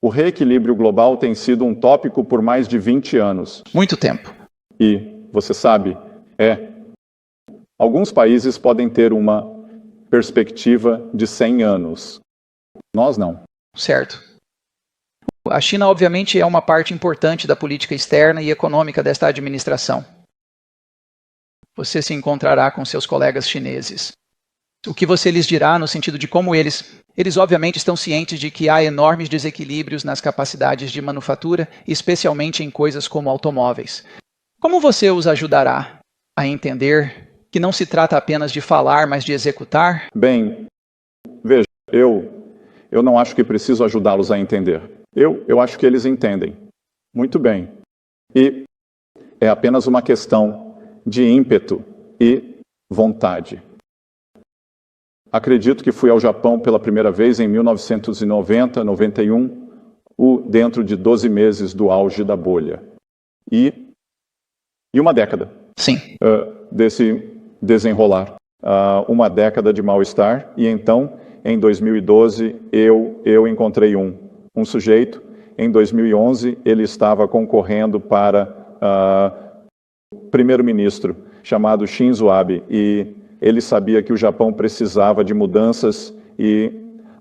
O reequilíbrio global tem sido um tópico por mais de 20 anos. Muito tempo. E, você sabe, alguns países podem ter uma perspectiva de 100 anos. Nós não. Certo. A China, obviamente, é uma parte importante da política externa e econômica desta administração. Você se encontrará com seus colegas chineses. O que você lhes dirá no sentido de como eles obviamente estão cientes de que há enormes desequilíbrios nas capacidades de manufatura, especialmente em coisas como automóveis. Como você os ajudará a entender que não se trata apenas de falar, mas de executar? Bem, veja, eu não acho que preciso ajudá-los a entender. Eu acho que eles entendem. Muito bem. E é apenas uma questão de ímpeto e vontade. Acredito que fui ao Japão pela primeira vez em 1990, 91, dentro de 12 meses do auge da bolha. E uma década. Sim. Desse desenrolar. Uma década de mal-estar. E então, em 2012, eu encontrei um sujeito. Em 2011, ele estava concorrendo para primeiro-ministro, chamado Shinzo Abe. E ele sabia que o Japão precisava de mudanças e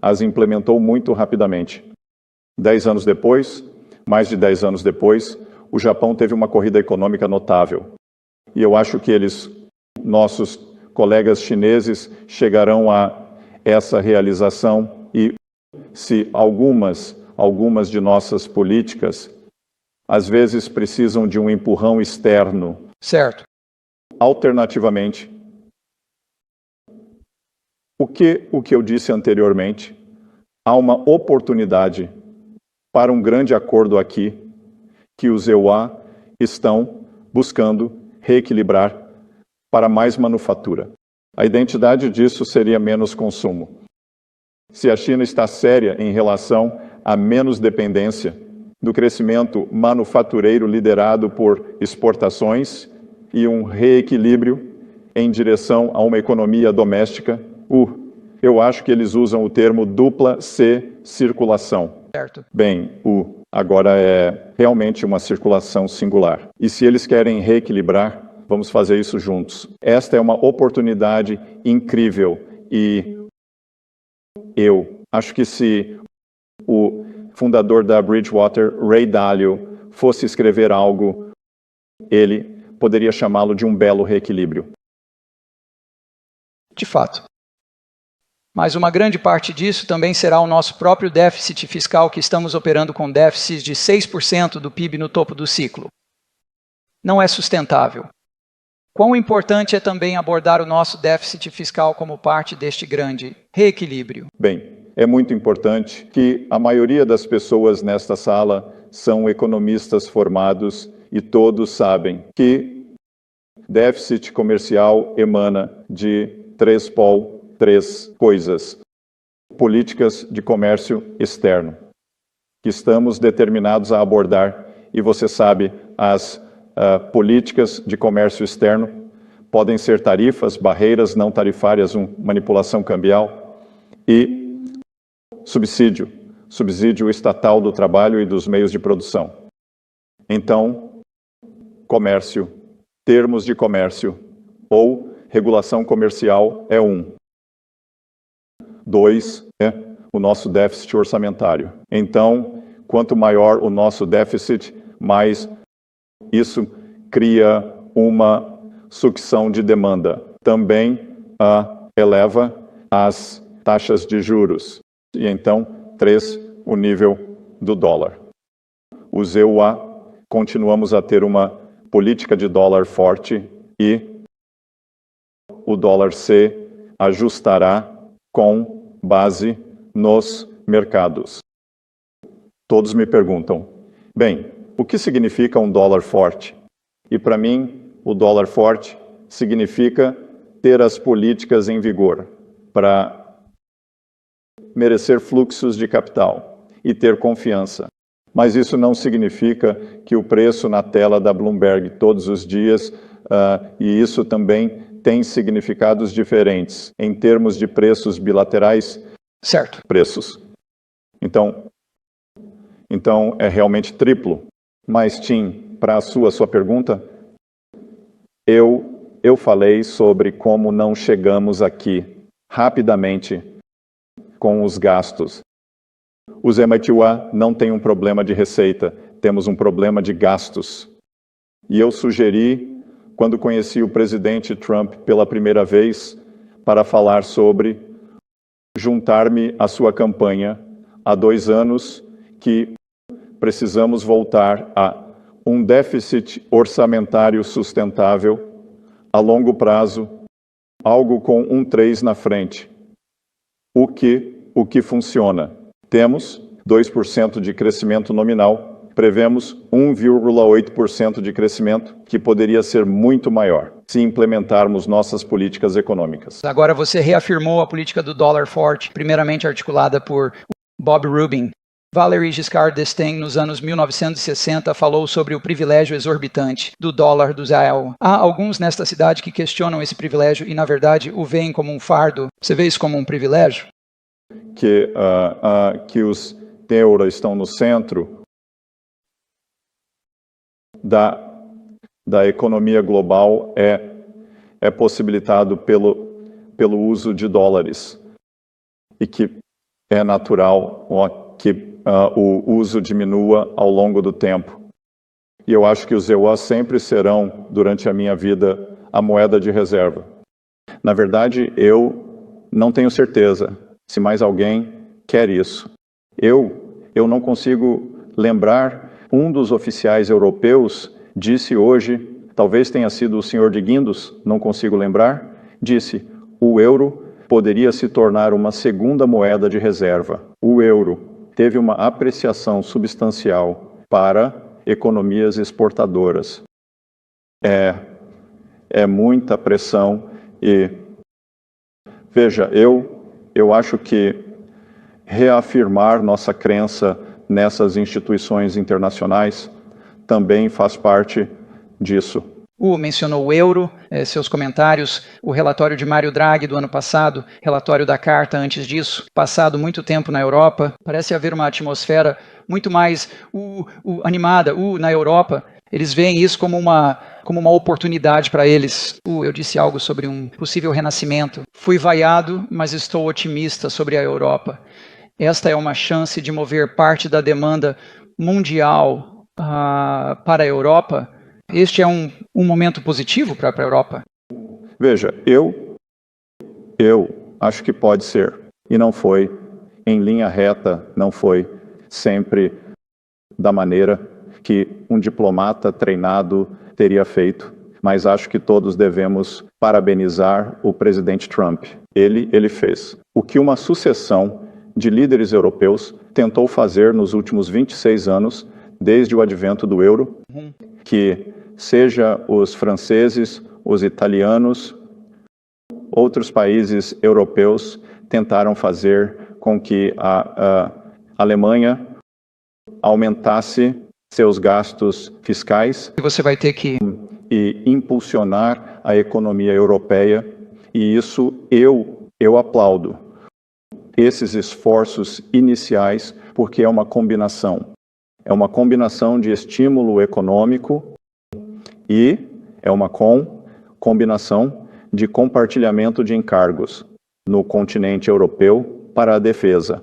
as implementou muito rapidamente. 10 anos depois, mais de 10 anos depois, o Japão teve uma corrida econômica notável. E eu acho que nossos colegas chineses, chegarão a essa realização e se algumas de nossas políticas, às vezes precisam de um empurrão externo. Certo. Alternativamente, o que eu disse anteriormente, há uma oportunidade para um grande acordo aqui, que os EUA estão buscando reequilibrar para mais manufatura. A identidade disso seria menos consumo. Se a China está séria em relação a menos dependência do crescimento manufatureiro liderado por exportações e um reequilíbrio em direção a uma economia doméstica, eu acho que eles usam o termo dupla C circulação. Certo. Bem, agora é realmente uma circulação singular. E se eles querem reequilibrar, Vamos fazer isso juntos. Esta é uma oportunidade incrível e eu acho que se o fundador da Bridgewater, Ray Dalio, fosse escrever algo, ele poderia chamá-lo de um belo reequilíbrio. De fato. Mas uma grande parte disso também será o nosso próprio déficit fiscal, que estamos operando com déficits de 6% do PIB no topo do ciclo. Não é sustentável. Quão importante é também abordar o nosso déficit fiscal como parte deste grande reequilíbrio? Bem, é muito importante que a maioria das pessoas nesta sala são economistas formados e todos sabem que déficit comercial emana de três coisas. Políticas de comércio externo, que estamos determinados a abordar, e você sabe, as políticas de comércio externo podem ser tarifas, barreiras não tarifárias, manipulação cambial e subsídio estatal do trabalho e dos meios de produção. Então, comércio, termos de comércio ou regulação comercial é um. 2 é o nosso déficit orçamentário. Então, quanto maior o nosso déficit, mais isso cria uma sucção de demanda. Também eleva as taxas de juros. E então, 3, o nível do dólar. Os EUA continuamos a ter uma política de dólar forte e o dólar se ajustará com base nos mercados. Todos me perguntam, bem, o que significa um dólar forte? E para mim, o dólar forte significa ter as políticas em vigor para merecer fluxos de capital e ter confiança. Mas isso não significa que o preço na tela da Bloomberg todos os dias, e isso também tem significados diferentes em termos de preços bilaterais. Certo. Preços. Então é realmente triplo. Mas, Tim, para a sua pergunta, eu falei sobre como não chegamos aqui rapidamente com os gastos. Os MIT-UA não têm um problema de receita, temos um problema de gastos. E eu sugeri, quando conheci o presidente Trump pela primeira vez, para falar sobre juntar-me à sua campanha há 2 anos, que precisamos voltar a um déficit orçamentário sustentável a longo prazo, algo com 1,3 na frente. O que funciona? Temos 2% de crescimento nominal, prevemos 1,8% de crescimento, que poderia ser muito maior se implementarmos nossas políticas econômicas. Agora você reafirmou a política do dólar forte, primeiramente articulada por Bob Rubin. Valéry Giscard d'Estaing, nos anos 1960, falou sobre o privilégio exorbitante do dólar do Israel. Há alguns nesta cidade que questionam esse privilégio e, na verdade, o veem como um fardo. Você vê isso como um privilégio? Que os euros estão no centro da economia global é possibilitado pelo uso de dólares e que é natural que o uso diminua ao longo do tempo. E eu acho que os EUA sempre serão, durante a minha vida, a moeda de reserva. Na verdade, eu não tenho certeza se mais alguém quer isso. Eu não consigo lembrar, um dos oficiais europeus disse hoje, talvez tenha sido o senhor de Guindos, não consigo lembrar, disse, o euro poderia se tornar uma segunda moeda de reserva. O euro teve uma apreciação substancial para economias exportadoras. É muita pressão e, veja, eu acho que reafirmar nossa crença nessas instituições internacionais também faz parte disso. Mencionou o euro, seus comentários, o relatório de Mário Draghi do ano passado, relatório da Carta antes disso, passado muito tempo na Europa, parece haver uma atmosfera muito mais animada na Europa. Eles veem isso como uma como uma oportunidade para eles. Eu disse algo sobre um possível renascimento. Fui vaiado, mas estou otimista sobre a Europa. Esta é uma chance de mover parte da demanda mundial para a Europa. Este é um momento positivo para a Europa? Veja, eu acho que pode ser. E não foi em linha reta, não foi sempre da maneira que um diplomata treinado teria feito. Mas acho que todos devemos parabenizar o presidente Trump. Ele fez o que uma sucessão de líderes europeus tentou fazer nos últimos 26 anos, desde o advento do euro, que seja os franceses, os italianos, outros países europeus tentaram fazer com que a Alemanha aumentasse seus gastos fiscais. E você vai ter que E impulsionar a economia europeia, e isso eu aplaudo. Esses esforços iniciais, porque é uma combinação. É uma combinação de estímulo econômico e é uma combinação de compartilhamento de encargos no continente europeu para a defesa.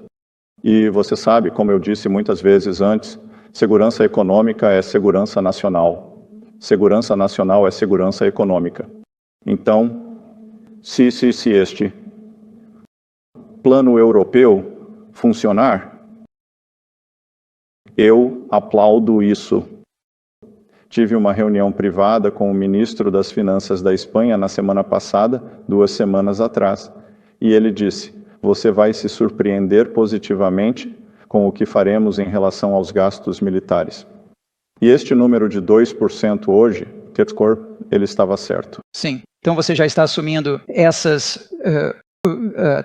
E você sabe, como eu disse muitas vezes antes, segurança econômica é segurança nacional. Segurança nacional é segurança econômica. Então, se este plano europeu funcionar, eu aplaudo isso. Tive uma reunião privada com o ministro das Finanças da Espanha na semana passada, 2 semanas atrás, e ele disse: você vai se surpreender positivamente com o que faremos em relação aos gastos militares. E este número de 2% hoje, ele estava certo. Sim. Então você já está assumindo essas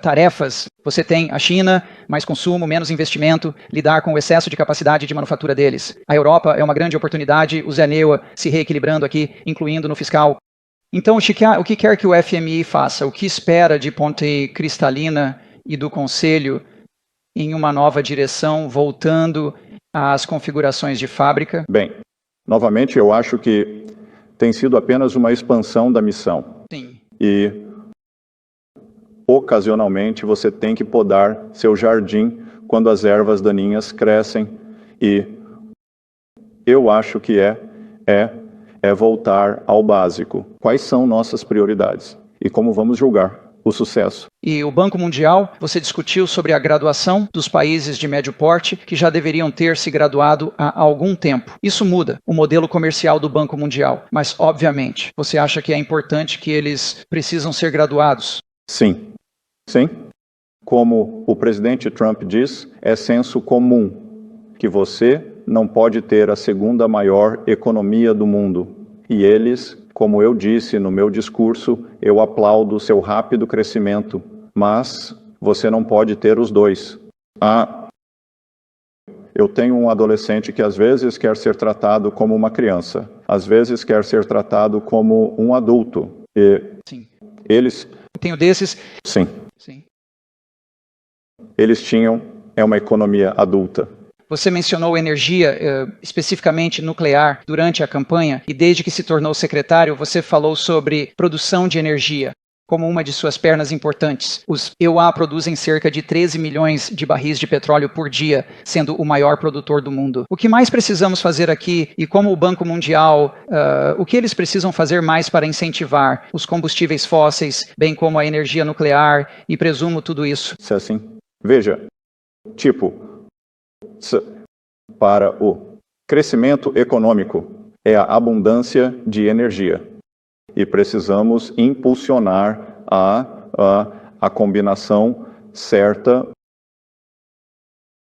tarefas. Você tem a China, mais consumo, menos investimento, lidar com o excesso de capacidade de manufatura deles. A Europa é uma grande oportunidade, o Zé Neua se reequilibrando aqui, incluindo no fiscal. Então, o que quer que o FMI faça? O que espera de Ponte Cristalina e do Conselho em uma nova direção, voltando às configurações de fábrica? Bem, novamente eu acho que tem sido apenas uma expansão da missão. Sim. E ocasionalmente você tem que podar seu jardim quando as ervas daninhas crescem, e eu acho que é voltar ao básico. Quais são nossas prioridades e como vamos julgar o sucesso? E o Banco Mundial, você discutiu sobre a graduação dos países de médio porte que já deveriam ter se graduado há algum tempo. Isso muda o modelo comercial do Banco Mundial, mas obviamente você acha que é importante que eles precisam ser graduados? Sim. Como o presidente Trump diz, é senso comum que você não pode ter a segunda maior economia do mundo. E eles, como eu disse no meu discurso, eu aplaudo o seu rápido crescimento, mas você não pode ter os dois. Eu tenho um adolescente que às vezes quer ser tratado como uma criança, às vezes quer ser tratado como um adulto. E sim. Eles... Tenho desses. Sim. Sim. Eles tinham uma economia adulta. Você mencionou energia, especificamente nuclear, durante a campanha, e desde que se tornou secretário, você falou sobre produção de energia como uma de suas pernas importantes. Os EUA produzem cerca de 13 milhões de barris de petróleo por dia, sendo o maior produtor do mundo. O que mais precisamos fazer aqui, e como o Banco Mundial, o que eles precisam fazer mais para incentivar os combustíveis fósseis, bem como a energia nuclear, e presumo tudo isso? Se é assim, veja, para o crescimento econômico é a abundância de energia. E precisamos impulsionar a combinação certa,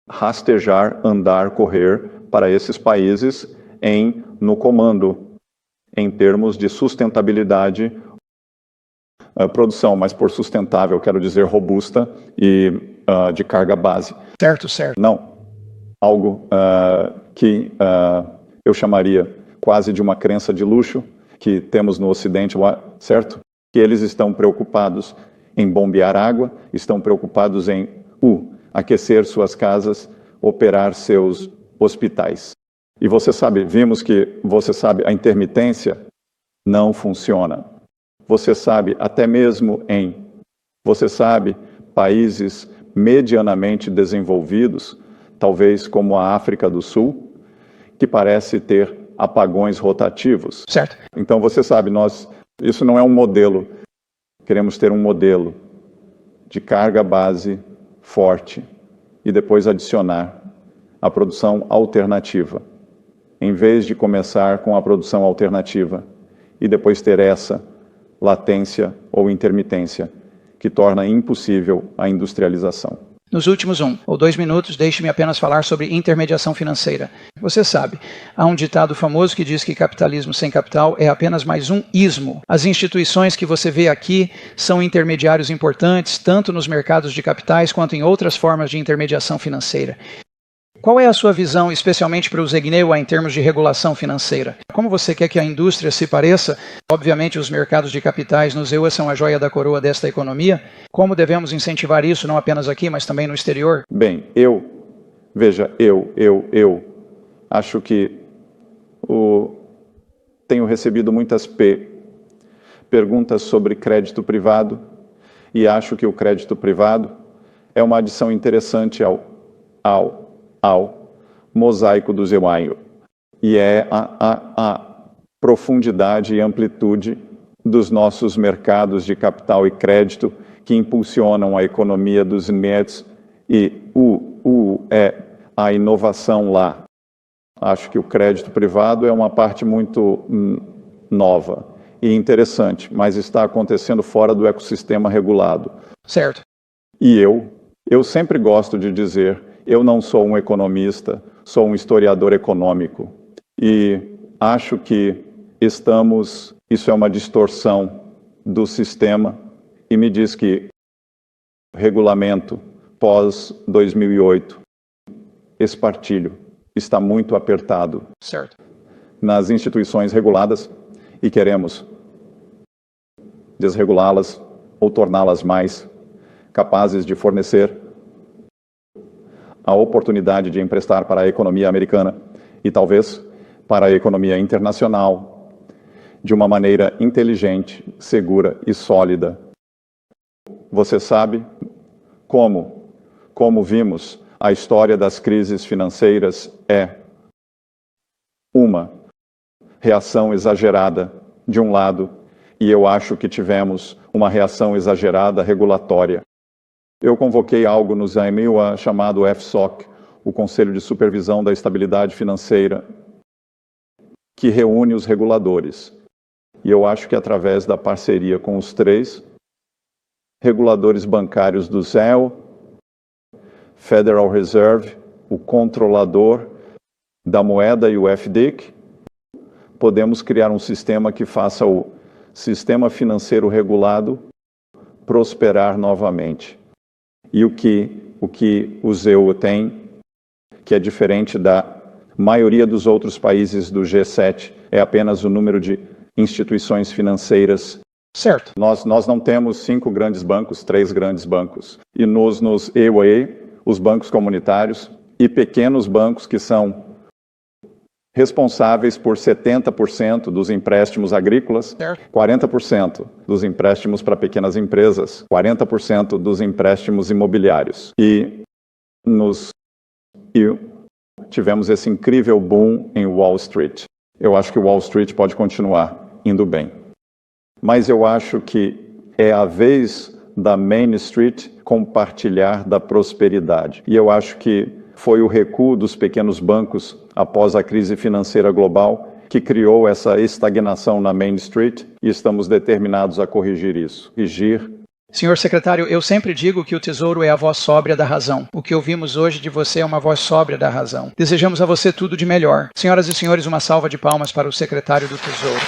rastejar, andar, correr para esses países no comando, em termos de sustentabilidade, produção, mas por sustentável, quero dizer robusta e de carga base. Certo. Não, algo que eu chamaria quase de uma crença de luxo, que temos no Ocidente, certo? Que eles estão preocupados em bombear água, estão preocupados em aquecer suas casas, operar seus hospitais. E vimos que a intermitência Não funciona. Você sabe, até mesmo você sabe, países medianamente desenvolvidos, talvez como a África do Sul, que parece ter apagões rotativos. Certo. Então você sabe, isso não é um modelo. Queremos ter um modelo de carga base forte e depois adicionar a produção alternativa, em vez de começar com a produção alternativa e depois ter essa latência ou intermitência que torna impossível a industrialização. Nos últimos 1 ou 2 minutos, deixe-me apenas falar sobre intermediação financeira. Você sabe, há um ditado famoso que diz que capitalismo sem capital é apenas mais um ismo. As instituições que você vê aqui são intermediários importantes, tanto nos mercados de capitais quanto em outras formas de intermediação financeira. Qual é a sua visão, especialmente para o Zegnewa, em termos de regulação financeira? Como você quer que a indústria se pareça? Obviamente, os mercados de capitais no ZEUA são a joia da coroa desta economia. Como devemos incentivar isso, não apenas aqui, mas também no exterior? Bem, veja, acho que tenho recebido muitas perguntas sobre crédito privado e acho que o crédito privado é uma adição interessante ao mosaico do ZEUA, e é a profundidade e amplitude dos nossos mercados de capital e crédito que impulsionam a economia dos MEDs e a inovação lá. Acho que o crédito privado é uma parte muito nova e interessante, mas está acontecendo fora do ecossistema regulado. Certo. E eu sempre gosto de dizer, eu não sou um economista, sou um historiador econômico. E acho que isso é uma distorção do sistema e me diz que o regulamento pós-2008, espartilho, está muito apertado. Certo. Nas instituições reguladas e queremos desregulá-las ou torná-las mais capazes de fornecer a oportunidade de emprestar para a economia americana e talvez para a economia internacional de uma maneira inteligente, segura e sólida. Você sabe como vimos, a história das crises financeiras é uma reação exagerada de um lado e eu acho que tivemos uma reação exagerada regulatória. Eu convoquei algo no ZEUA chamado FSOC, o Conselho de Supervisão da Estabilidade Financeira, que reúne os reguladores. E eu acho que através da parceria com os 3 reguladores bancários do ZEUA, Federal Reserve, o controlador da moeda e o FDIC, podemos criar um sistema que faça o sistema financeiro regulado prosperar novamente. E o que o ZEUA tem, que é diferente da maioria dos outros países do G7, é apenas o número de instituições financeiras. Certo. Nós não temos 5 grandes bancos, 3 grandes bancos. E nos EUA, os bancos comunitários e pequenos bancos que são responsáveis por 70% dos empréstimos agrícolas, 40% dos empréstimos para pequenas empresas, 40% dos empréstimos imobiliários. E tivemos esse incrível boom em Wall Street. Eu acho que Wall Street pode continuar indo bem. Mas eu acho que é a vez da Main Street compartilhar da prosperidade. E eu acho que foi o recuo dos pequenos bancos após a crise financeira global que criou essa estagnação na Main Street e estamos determinados a corrigir isso. Senhor secretário, eu sempre digo que o Tesouro é a voz sóbria da razão. O que ouvimos hoje de você é uma voz sóbria da razão. Desejamos a você tudo de melhor. Senhoras e senhores, uma salva de palmas para o secretário do Tesouro.